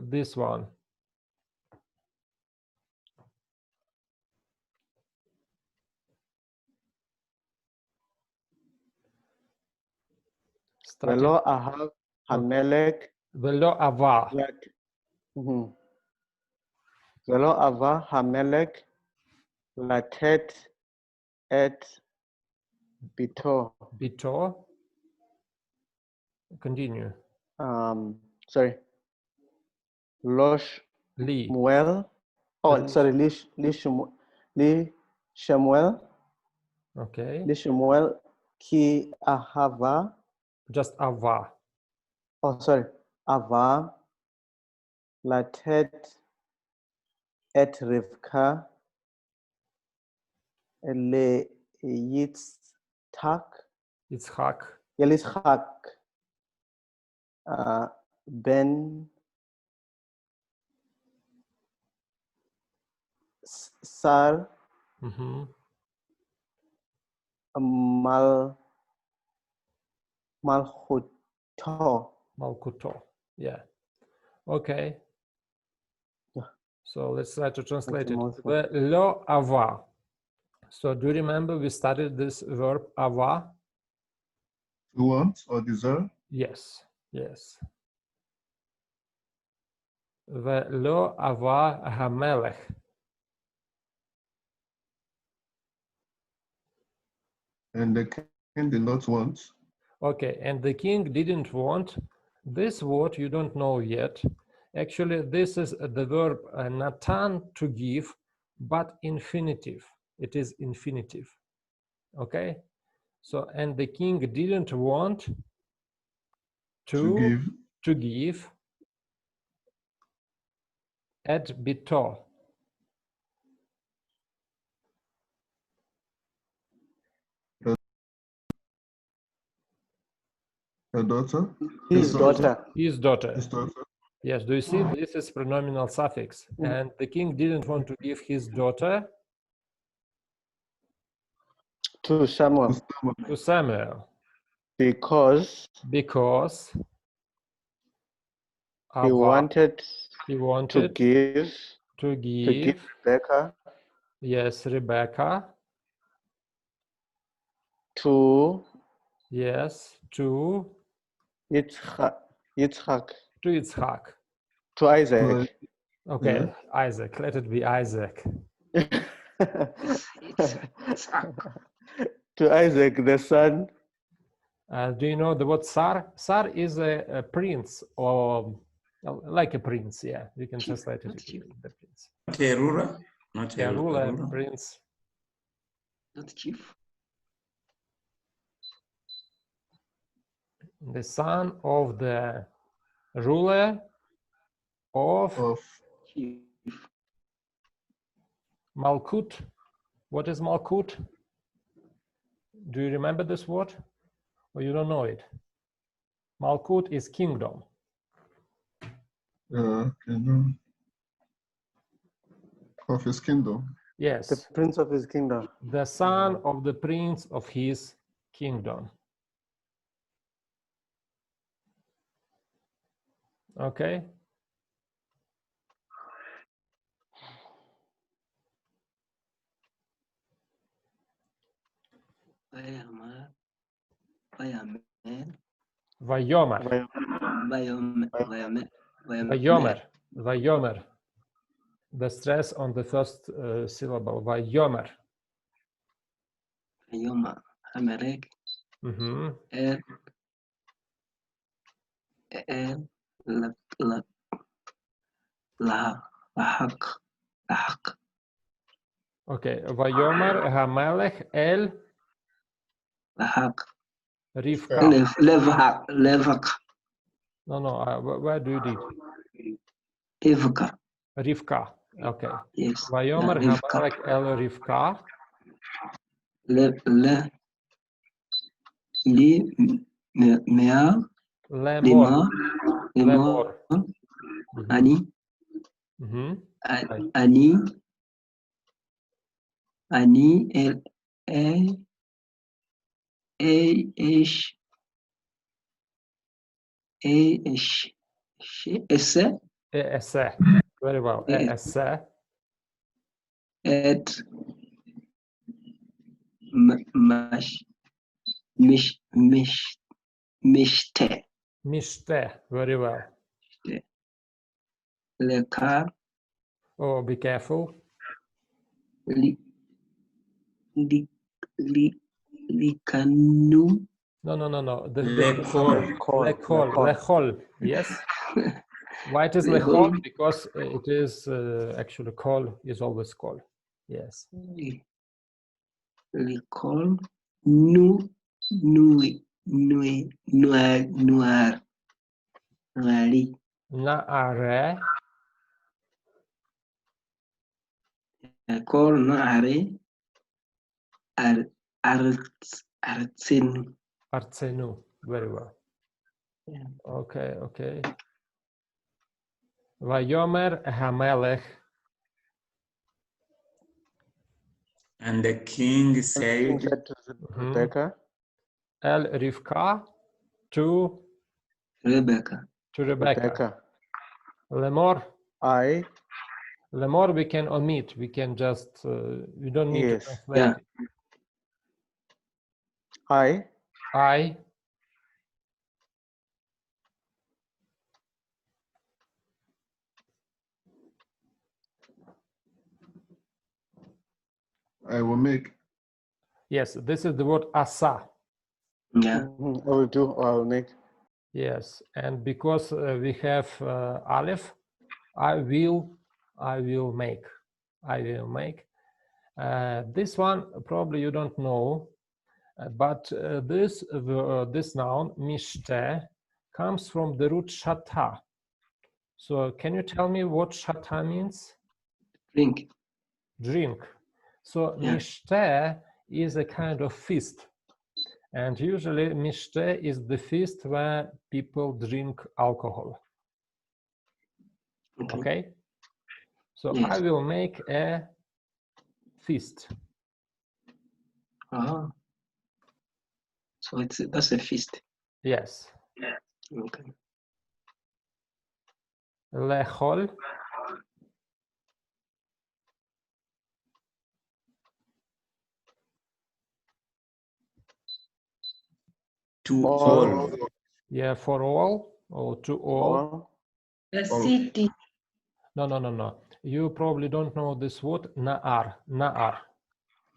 This one. Velo Ahav Hamelech. Velo Ava. Velo Ava Hamelech Latet et Bito. Bito. Continue. Sorry. Losh Li. Muel. Oh, sorry. Li Shemuel. Okay. Li Shemuel ki Ahava. Just Ava. Oh, sorry. Ava Latet et Rivka le Yitzhak. Yitzhak. Yitzhak ben Sar Malkuto. Yeah. Okay. So let's try to translate it. Lo ava. So do you remember we studied this verb ava? To want or desire? Yes. Yes. Lo ava hamelech. And the king did not want. Okay, and the king didn't want. This word you don't know yet. Actually, this is the verb natan, to give, but infinitive. It is infinitive. Okay? So, and the king didn't want to give at bito. Her daughter? His daughter. His daughter. His daughter. Yes, do you see? This is pronominal suffix. And the king didn't want to give his daughter to Samuel. To Samuel. Because he wanted to give Rebecca Yes, Rebecca. To Yes, to Yitzhak. to Yitzhak. To Isaac. Okay, Isaac. Let it be Isaac. To Isaac, the son. Do you know the word Sar? Sar is a prince, or like a prince. Yeah, you can translate it. The prince. Not a ruler. Not Yeah, a ruler, ruler. prince. Not chief. The son of the ruler of Chief. Malkut. What is Malkut? Do you remember this word? Or you don't know it? Malkut is kingdom. Kingdom. Of his kingdom. Yes. The prince of his kingdom. The son of the prince of his kingdom. Okay. Vayomer. Vayomer. The stress on the first syllable. Vayomer. Vayomer. Hamelech. Lahak. Okay. Vayomer Hamelech El Lahak. Rivka. Levak. No. Where do you read? Rivka. Rivka. Okay. Yes. Vayomer Hamelech El Rivka. Lemor. Ani. Ani Esse. Very well. Esse. Et Mishte. Very well. Lekar. Oh, be careful. Likanu. No. Lechol. Yes. Why it is lechol? Because it is actually call is always call. Yes. Likol. Nuari. Naare. Kol naare. Artsenu. Very well. Yeah. Okay. Vayomer Hamelech. And the king said to Rebecca. El Rivka to Rebecca. Lemor. Lemor we can omit. We can just we don't need to translate it. I. I will make. Yes, this is the word asa. Yeah. I will do or I will make. Yes, and because we have aleph, I will make. This one probably you don't know, but this noun mishte comes from the root shata. So can you tell me what shata means? Drink. So mishte is a kind of feast. And usually mishte is the feast where people drink alcohol. Okay? So Yes. I will make a feast. So that's a feast. Yes. Okay. Lechol. To All. all. Yeah, for all or to all. A city. No. You probably don't know this word, na'ar. Na'ar.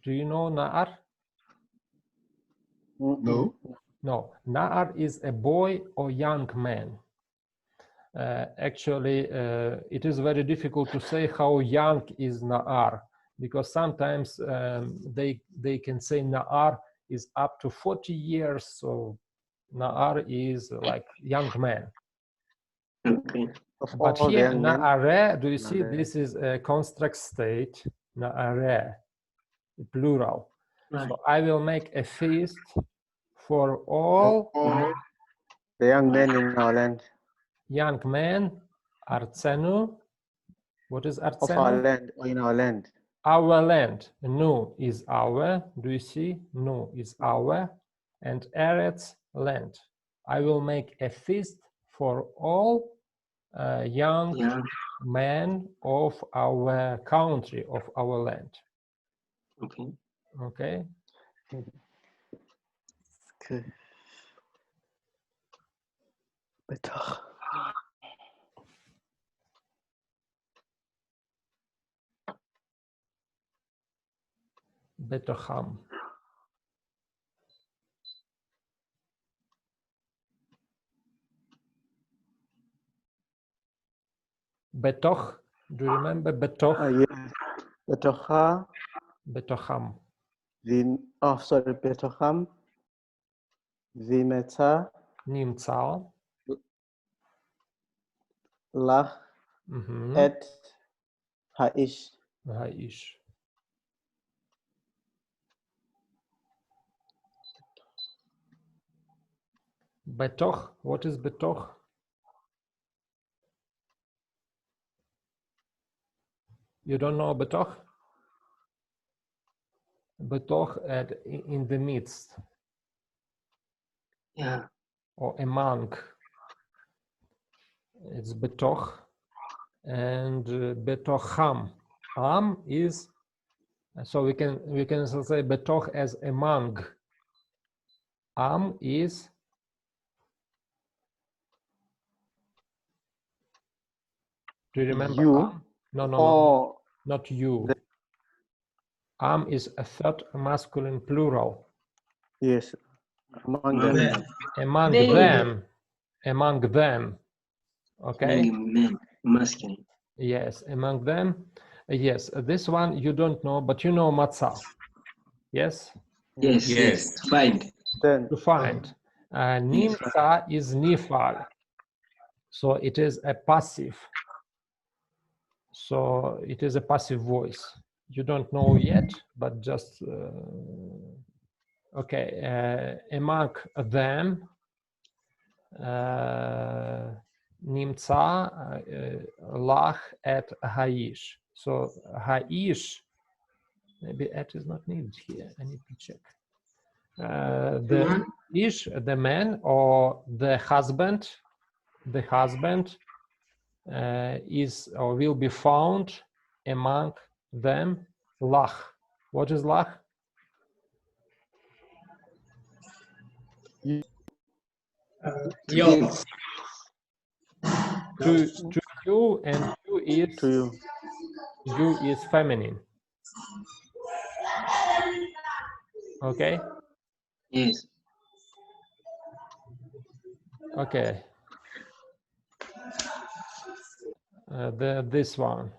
Do you know na'ar? No. No. Na'ar is a boy or young man. Actually, it is very difficult to say how young is na'ar, because sometimes they can say na'ar is up to 40 years, so na'ar is like young man. Okay. But all the here, young men. na'are, do you see, Na'are. this is a construct state, na'are, plural. Right. So I will make a feast for all The young men in our land. young men, artsenu. What is Of our artsenu? land, or in our land. Our land. Nu is our. Do you see? Nu is our. And eretz, land. I will make a feast for all young men of our country, of our land. Okay. Okay. Okay. Better. Betocham. Betoch. Do you remember betoch? Yes. Betocha. Betocham. Sorry, Betocham. Vimeta. Nimtza. Lach. Et. Haish. Haish. Betoch. What is betoch? You don't know betoch? Betoch in the midst. Yeah. Or among. It's betoch and betocham. Am is, so we can say betoch as among. Am is do you remember? You. Am? No, not you. Am is a third masculine plural. Yes. Among them. Among They. them. Among them. Okay. Among men, masculine. Yes, among them. Yes, this one you don't know, but you know matzah. Yes. Yes. Find. Then. To find. Nimtza is nifal. So it is a passive. So it is a passive voice. You don't know yet, but just okay. Among them, nimtza lach et haish. So haish, maybe et is not needed here. I need to check. The ish, the man or the husband is or will be found among them. Lach. What is lach? Yo. To you, and you is To you. You is feminine. Okay. Yes. Okay. This one.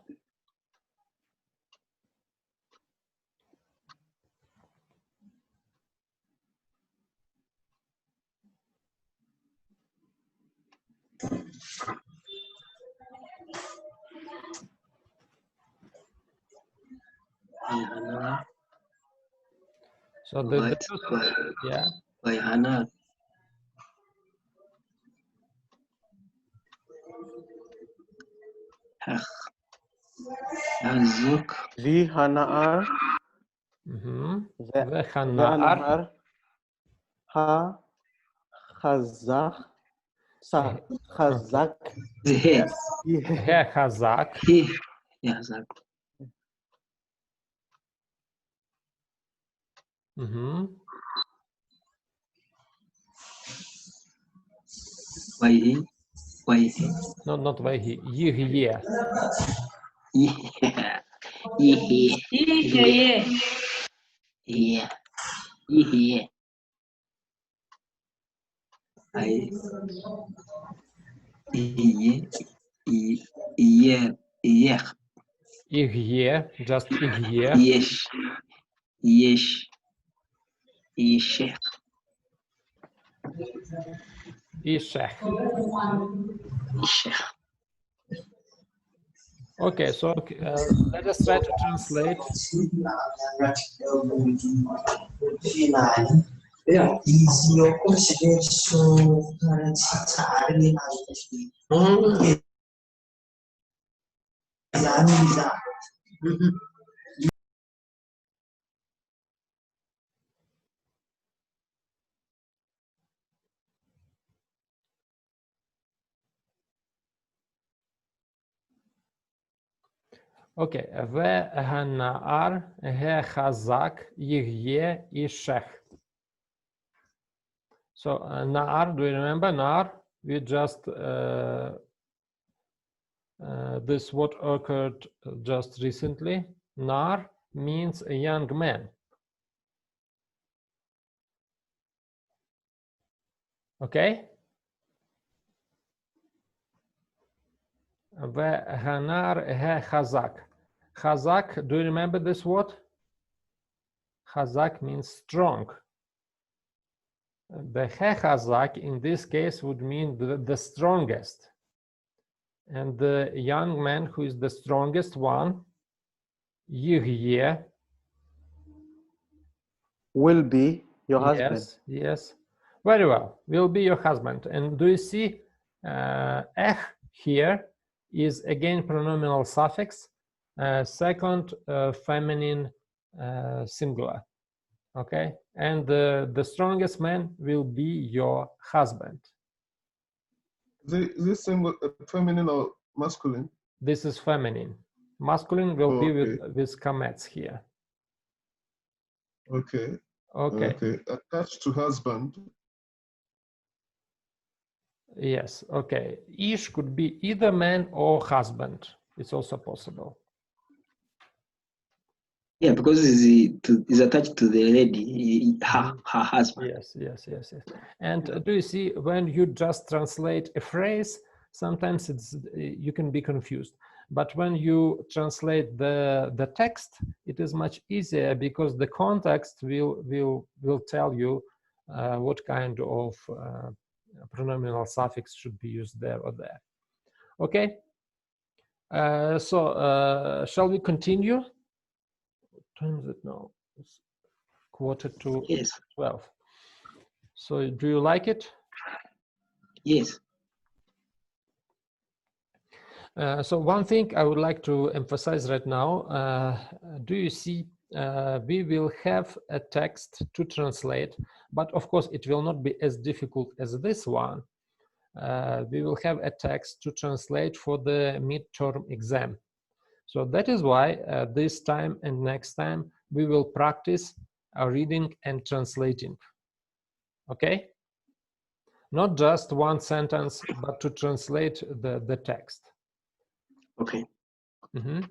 So the first, yeah. By Hannah. Hazuk. Vi Hana'ar. The Hana'ar. Ha. Chazak. Chazak. He Chazak. He Chazak. Why? No, not Vaihi. Yihye. Yeah. Yeah. Yeah. Yeah. I. Yeah. Yeah. Yeah. Igye. Just Igye. Yes. Yes. Yes. Ishech. Yes. Okay, so let us try to translate. Okay, והנער החזק יהיה אישך. So na'ar, do you remember na'ar? We just this what occurred just recently. Na'ar means a young man. Okay. והנער החזק. Chazak, do you remember this word? Chazak means strong. The chazak in this case would mean the strongest. And the young man who is the strongest one, Yihye, will be your husband. Yes, yes. Very well. Will be your husband. And do you see here is again pronominal suffix, second feminine singular. Okay. And the strongest man will be your husband. Is this single, feminine or masculine? This is feminine. Masculine will be with kamets here. Okay. Okay. Okay. Attached to husband. Yes. Okay. Ish could be either man or husband. It's also possible. Yeah, because is attached to the lady, her husband. Yes, yes, yes, yes. And do you see when you just translate a phrase, sometimes you can be confused. But when you translate the text, it is much easier because the context will tell you what kind of pronominal suffix should be used there or there. Okay. So shall we continue? What time is it now? It's 11:45. So do you like it? Yes. So one thing I would like to emphasize right now, do you see we will have a text to translate, but of course it will not be as difficult as this one. We will have a text to translate for the midterm exam. So that is why this time and next time we will practice reading and translating. Okay? Not just one sentence, but to translate the text. Okay. Mm-hmm.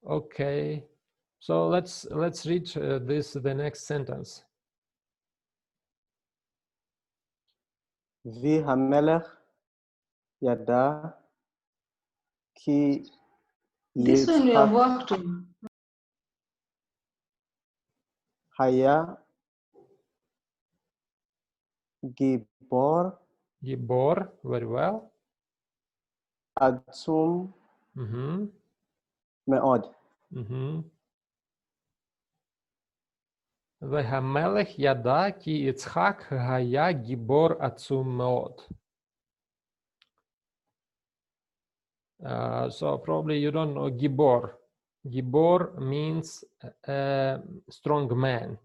Okay, so let's read the next sentence. Vi hamelech yada ki This one we have worked on. Haya Gibor. Gibor, very well. Atsum Meod. והמלך ידע כי יצחק היה גיבור עצום מאוד. So probably you don't know Gibor. Gibor means a strong man,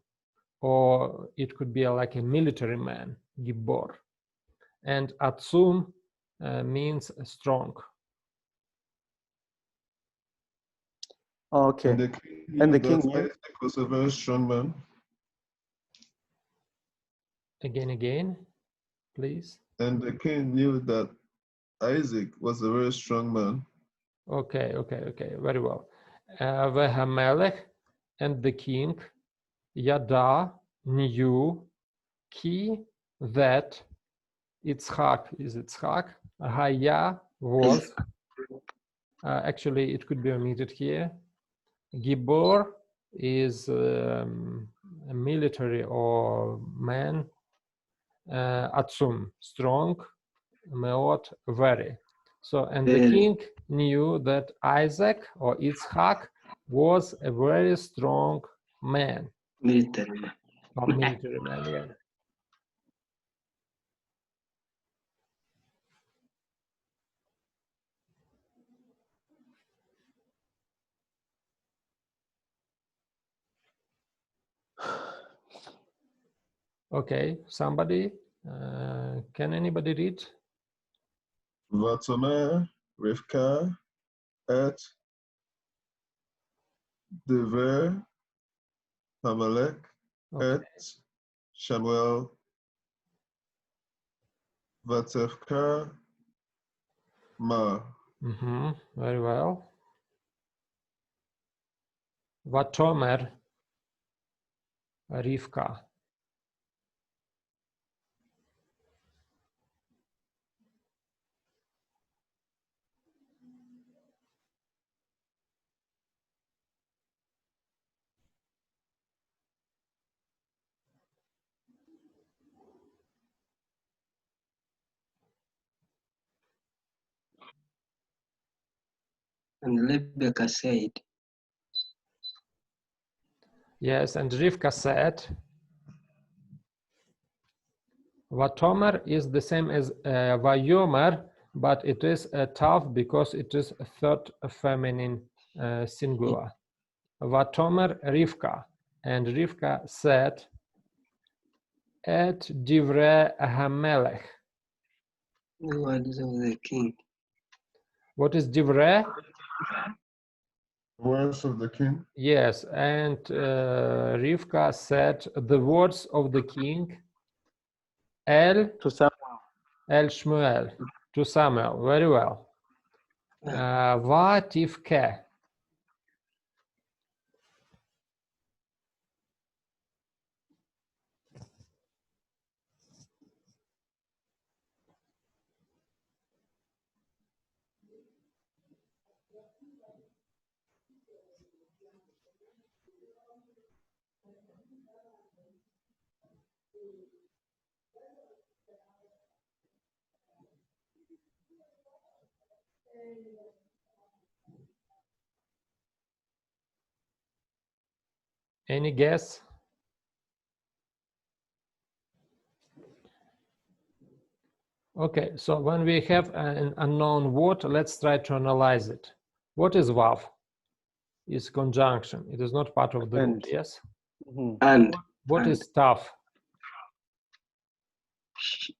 or it could be like a military man, Gibor. And Atsum means strong. Okay. And the king yeah. was a very strong man. Again, please. And the king knew that Isaac was a very strong man. Okay, very well. Vehamelech, and the king, Yada, knew, Ki, that, Yitzhak is Yitzhak, Haya was, actually it could be omitted here, Gibor is a military or man, Atzum, strong, Meot, very. So, and the king knew that Isaac or Yitzhak was a very strong man. Military man. Or military man, yeah. Okay, somebody, can anybody read? Vatomer, Rivka, et Dever, Hamalek, Okay. et Shamuel, Vatevka, Ma. Very well. Vatomer, Rivka. And Rebecca said, Yes, and Rivka said, Vatomer is the same as Vayomer, but it is tough because it is a third feminine singular. Vatomer Rivka, and Rivka said, Et Divrei Hamelech. the words of the king. What is Divrei? Words of the king. Yes, and Rivka said the words of the king, El To Samuel. El Shmuel, to Samuel. Very well. Vativke. Any guess? Okay, so when we have an unknown word, let's try to analyze it. What is vav? Is conjunction. It is not part of the root, yes? And What is tough? She.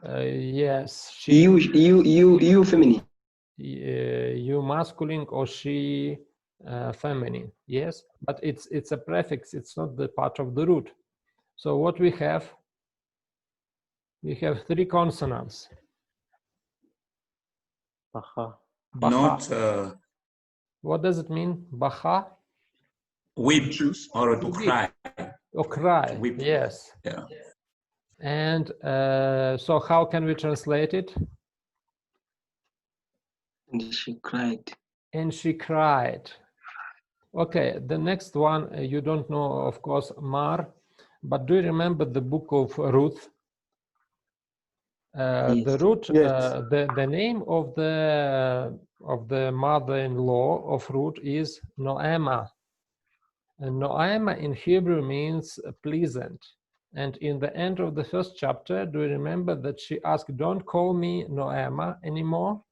Yes, she. You feminine. You masculine or she feminine, yes? But it's a prefix, it's not the part of the root. So what we have three consonants. Baha. Not What does it mean? Baha? weep or to cry. Or cry, To weep. yes. Yeah. And so how can we translate it? And she cried. And she cried. Okay, the next one, you don't know, of course, Mar, but do you remember the book of Ruth? Yes. The root, Yes. the name of the mother-in-law of Ruth is Noema. And Noema in Hebrew means pleasant. And in the end of the first chapter, do you remember that she asked, don't call me Noema anymore,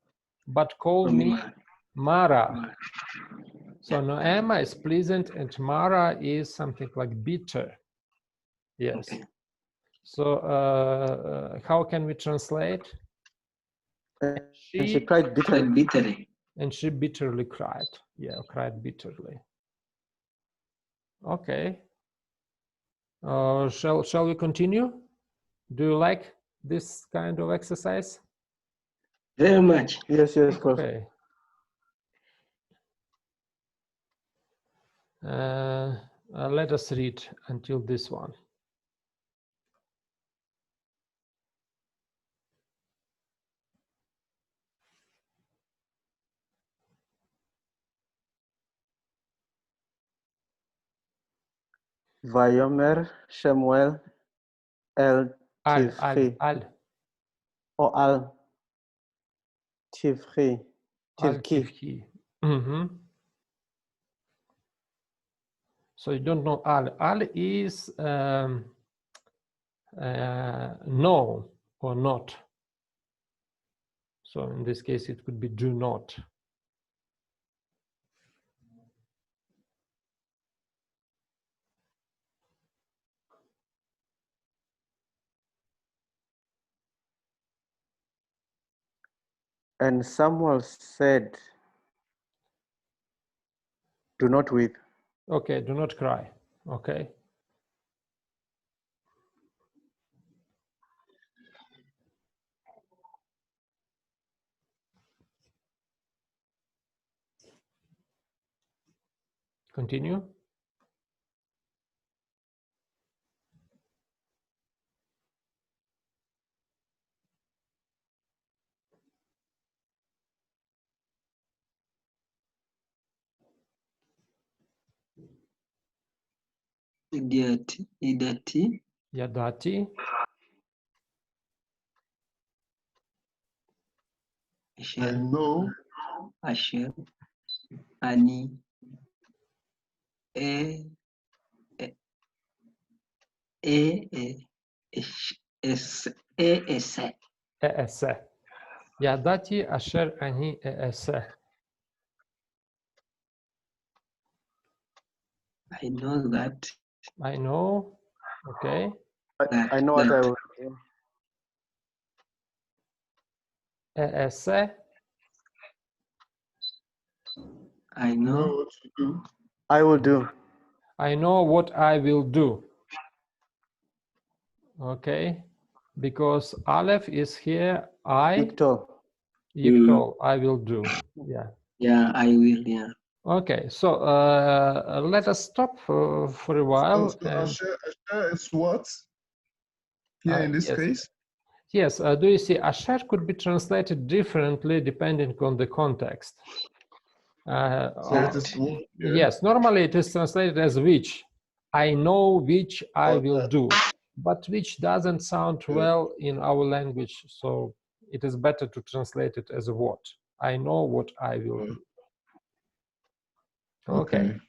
but call me Mara. So Noema is pleasant and Mara is something like bitter. Yes. Okay. So how can we translate? And she cried bitterly. bitterly. And she bitterly cried. Yeah, cried bitterly. Okay. Shall we continue? Do you like this kind of exercise? Very much. Yes, yes, Prof. Okay. Let us read until this one. Vayomer Shemuel El Tivchi. Or Al Tivchi. Tivki. So you don't know Al. Al is no or not. So in this case, it could be do not. And Samuel said, do not weep. Okay, do not cry. Okay. Continue. Idati. Yadati. I know. Asher. Ani. Yadati asher ani ese. I know that. I know. Okay. I know what I will do. Ese. I know what to do. I will do. I know what I will do. Okay. Because Aleph is here. Yictol. Yictol. I will do. Yeah. Yeah, I will. Yeah. Okay. So let us stop for a while. So Asher is what? Here in this yes. case? Yes. Do you see Asher could be translated differently depending on the context. So it is what? Yeah. Yes, normally it is translated as which. I know which I will do, but which doesn't sound well in our language, so it is better to translate it as what. I know what I will do. Okay.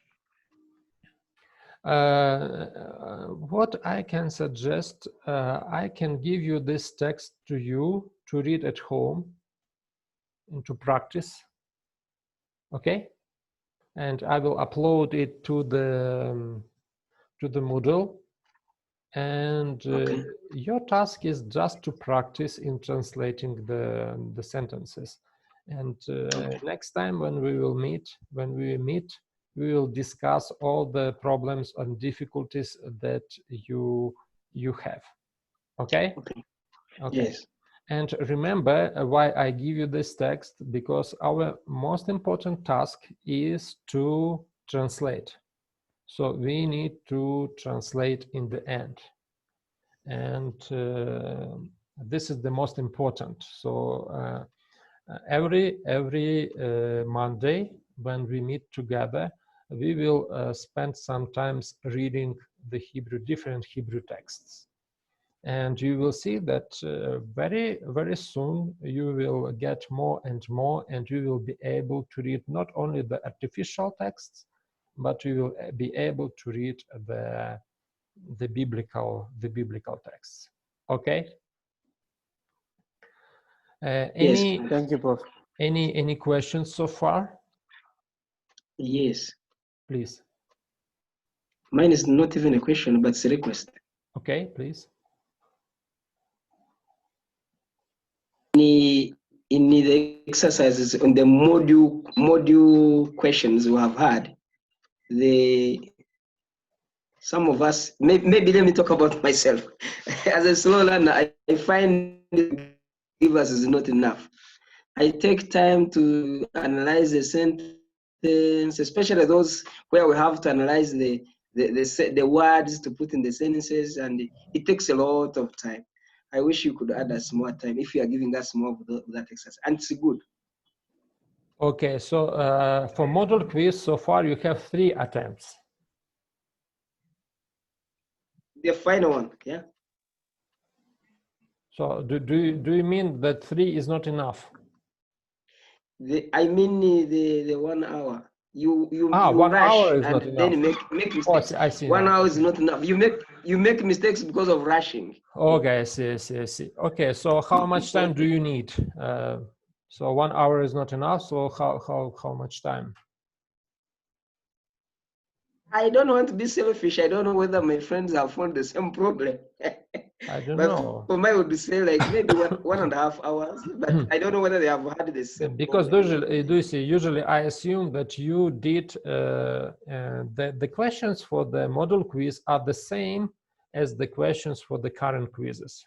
What I can suggest, I can give you this text to you to read at home and to practice. Okay? And I will upload it to the Moodle. And your task is just to practice in translating the sentences. And next time when we meet, we will discuss all the problems and difficulties that you have. Okay? Okay. Yes. And remember why I give you this text, because our most important task is to translate. So we need to translate in the end. And this is the most important. So every Monday when we meet together, we will spend some time reading the different Hebrew texts. And you will see that very, very soon you will get more and more, and you will be able to read not only the artificial texts, but you will be able to read the biblical texts. Okay. Yes. Thank you, Prof. Any questions so far? Yes. Please. Mine is not even a question, but it's a request. Okay, please. In the exercises on the module questions we have had, the some of us, maybe let me talk about myself. As a slow learner, I find give us is not enough. I take time to analyze the sentence, especially those where we have to analyze the words to put in the sentences, and it takes a lot of time. I wish you could add us more time if you are giving us more of that exercise, and it's good. Okay, so for model quiz, so far you have 3 attempts. The final one, yeah. So do you mean that 3 is not enough? I mean the 1 hour. You 1 rush hour is and not then enough. make mistakes. I see 1 now. hour is not enough. You make mistakes because of rushing. Okay, I see. Okay, so how much time do you need? So 1 hour is not enough. So how much time? I don't want to be selfish. I don't know whether my friends have found the same problem. I don't but know. for me, I would say like maybe 1.5 hours. But I don't know whether they have had the same. Because problem. usually I assume that you did the questions for the model quiz are the same as the questions for the current quizzes.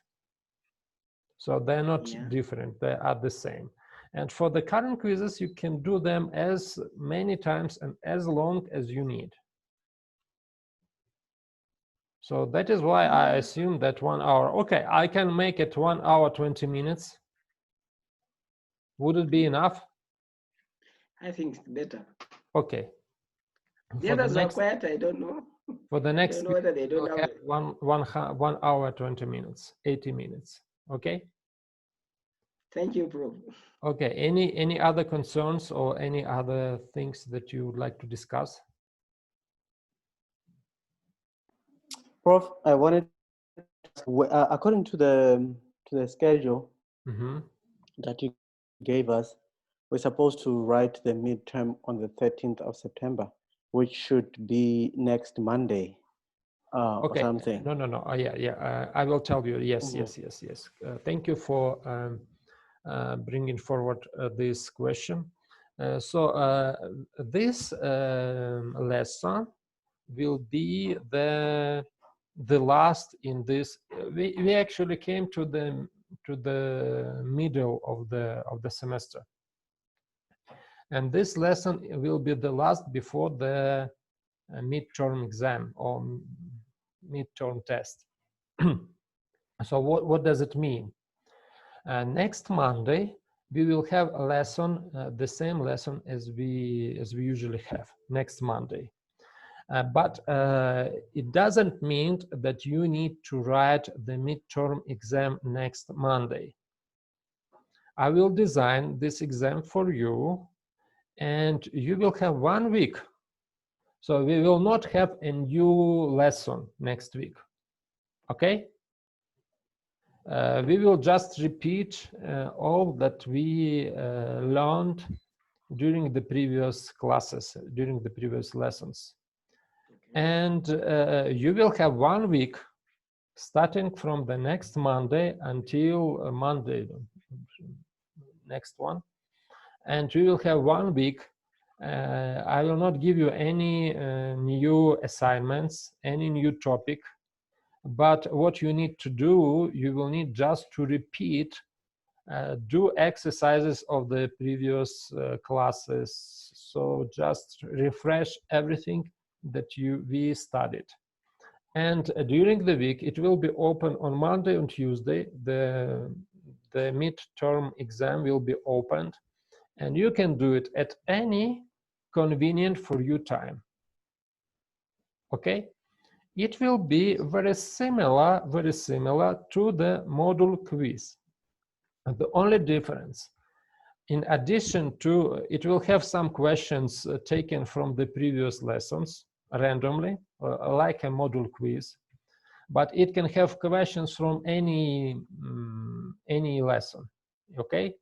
So they're not different, they are the same. And for the current quizzes, you can do them as many times and as long as you need. So that is why I assume that 1 hour. Okay, I can make it 1 hour, 20 minutes. Would it be enough? I think it's better. Okay. The others are quiet. I don't know. For the next, I don't know whether they don't have 1 hour, 20 minutes, 80 minutes. Okay. Thank you, Prof. Okay. Any other concerns or any other things that you would like to discuss? Prof, I wanted, according to the schedule that you gave us, we're supposed to write the midterm on the 13th of September, which should be next Monday or something. No. I will tell you. Yes. Thank you for bringing forward this question. This lesson will be the last in this. We actually came to the middle of the semester, and this lesson will be the last before the midterm exam or midterm test. So what does it mean? Next Monday we will have a lesson, the same lesson as we usually have next Monday. But it doesn't mean that you need to write the midterm exam next Monday. I will design this exam for you, and you will have 1 week. So we will not have a new lesson next week. Okay? We will just repeat all that we learned during the previous classes, during the previous lessons. And you will have 1 week starting from the next Monday until Monday, next one. And we will have 1 week. I will not give you any new assignments, any new topic. But what you need to do, you will need just to repeat, do exercises of the previous classes. So just refresh everything that we studied. And during the week, it will be open on Monday and Tuesday. The midterm exam will be opened, and you can do it at any convenient for you time. Okay? It will be very similar to the model quiz. The only difference, in addition to, it will have some questions taken from the previous lessons randomly, like a model quiz, but it can have questions from any lesson. Okay,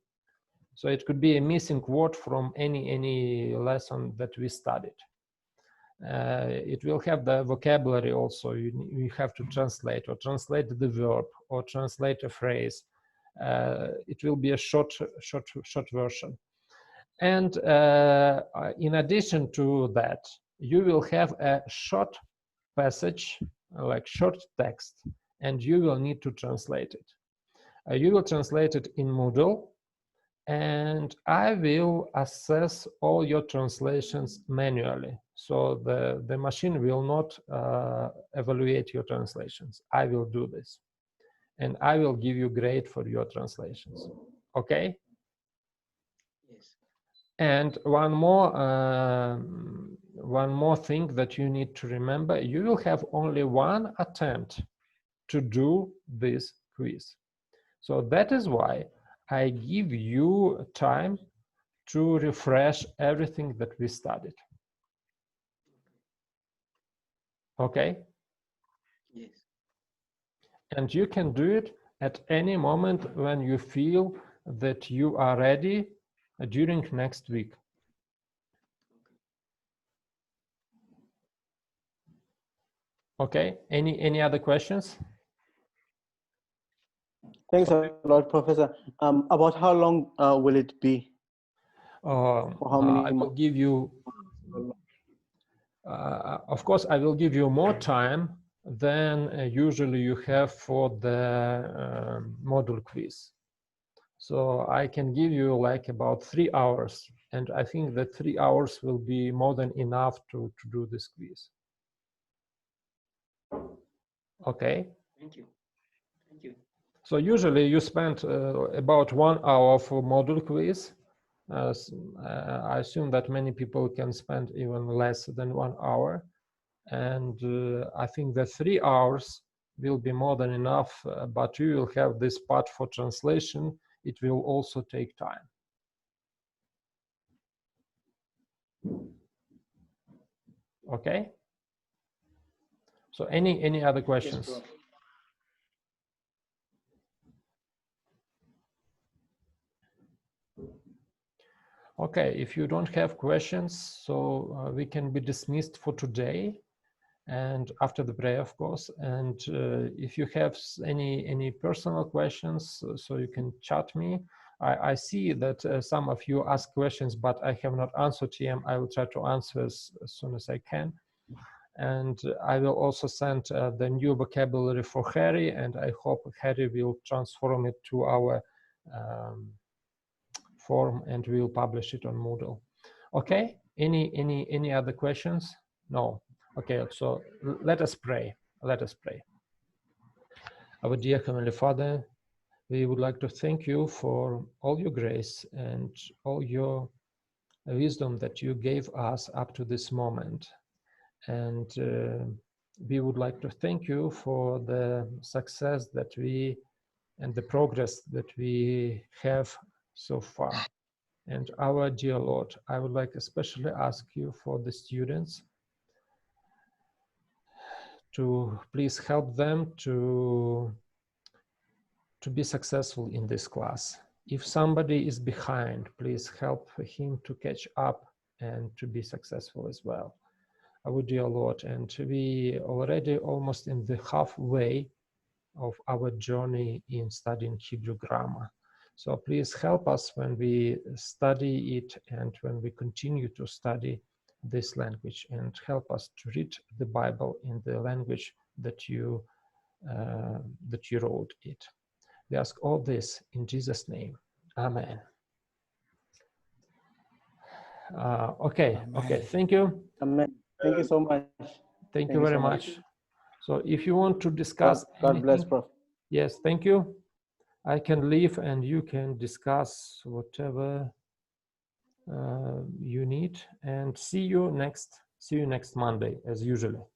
so it could be a missing word from any lesson that we studied. It will have the vocabulary also. You have to translate the verb or translate a phrase. It will be a short version. And in addition to that, you will have a short passage, like short text, and you will need to translate it. You will translate it in Moodle, and I will assess all your translations manually. So the machine will not evaluate your translations. I will do this. And I will give you grade for your translations. Okay? Yes. And one more thing that you need to remember, you will have only one attempt to do this quiz. So that is why I give you time to refresh everything that we studied. Okay? Yes. And you can do it at any moment when you feel that you are ready during next week. Okay, any other questions? Thanks a lot, Professor. About how long will it be? For how many I will give you, of course, I will give you more time than usually you have for the module quiz. So I can give you like about 3 hours, and I think that 3 hours will be more than enough to do this quiz. Okay. Thank you. Thank you. So usually you spend about 1 hour for module quiz. I assume that many people can spend even less than 1 hour. And I think that 3 hours will be more than enough, but you will have this part for translation. It will also take time. Okay. So any other questions? Yes, Okay, if you don't have questions, so we can be dismissed for today, and after the prayer, of course. And if you have any personal questions, so you can chat me. I see that some of you ask questions, but I have not answered them. I will try to answer as soon as I can. And I will also send the new vocabulary for Harry, and I hope Harry will transform it to our form, and we will publish it on Moodle. Okay, any other questions? No. Okay, so let us pray. Let us pray. Our dear Heavenly Father, we would like to thank you for all your grace and all your wisdom that you gave us up to this moment. And we would like to thank you for the success that and the progress that we have so far. And our dear Lord, I would like especially ask you for the students to please help them to be successful in this class. If somebody is behind, please help him to catch up and to be successful as well. Our dear Lord, and we already almost in the halfway of our journey in studying Hebrew grammar. So please help us when we study it and when we continue to study this language, and help us to read the Bible in the language that you wrote it. We ask all this in Jesus' name. Amen. Okay, thank you. Amen. Thank you so much. Thank you very much. So if you want to discuss God bless, Prof. Yes, thank you. I can leave and you can discuss whatever you need, and see you next Monday as usual.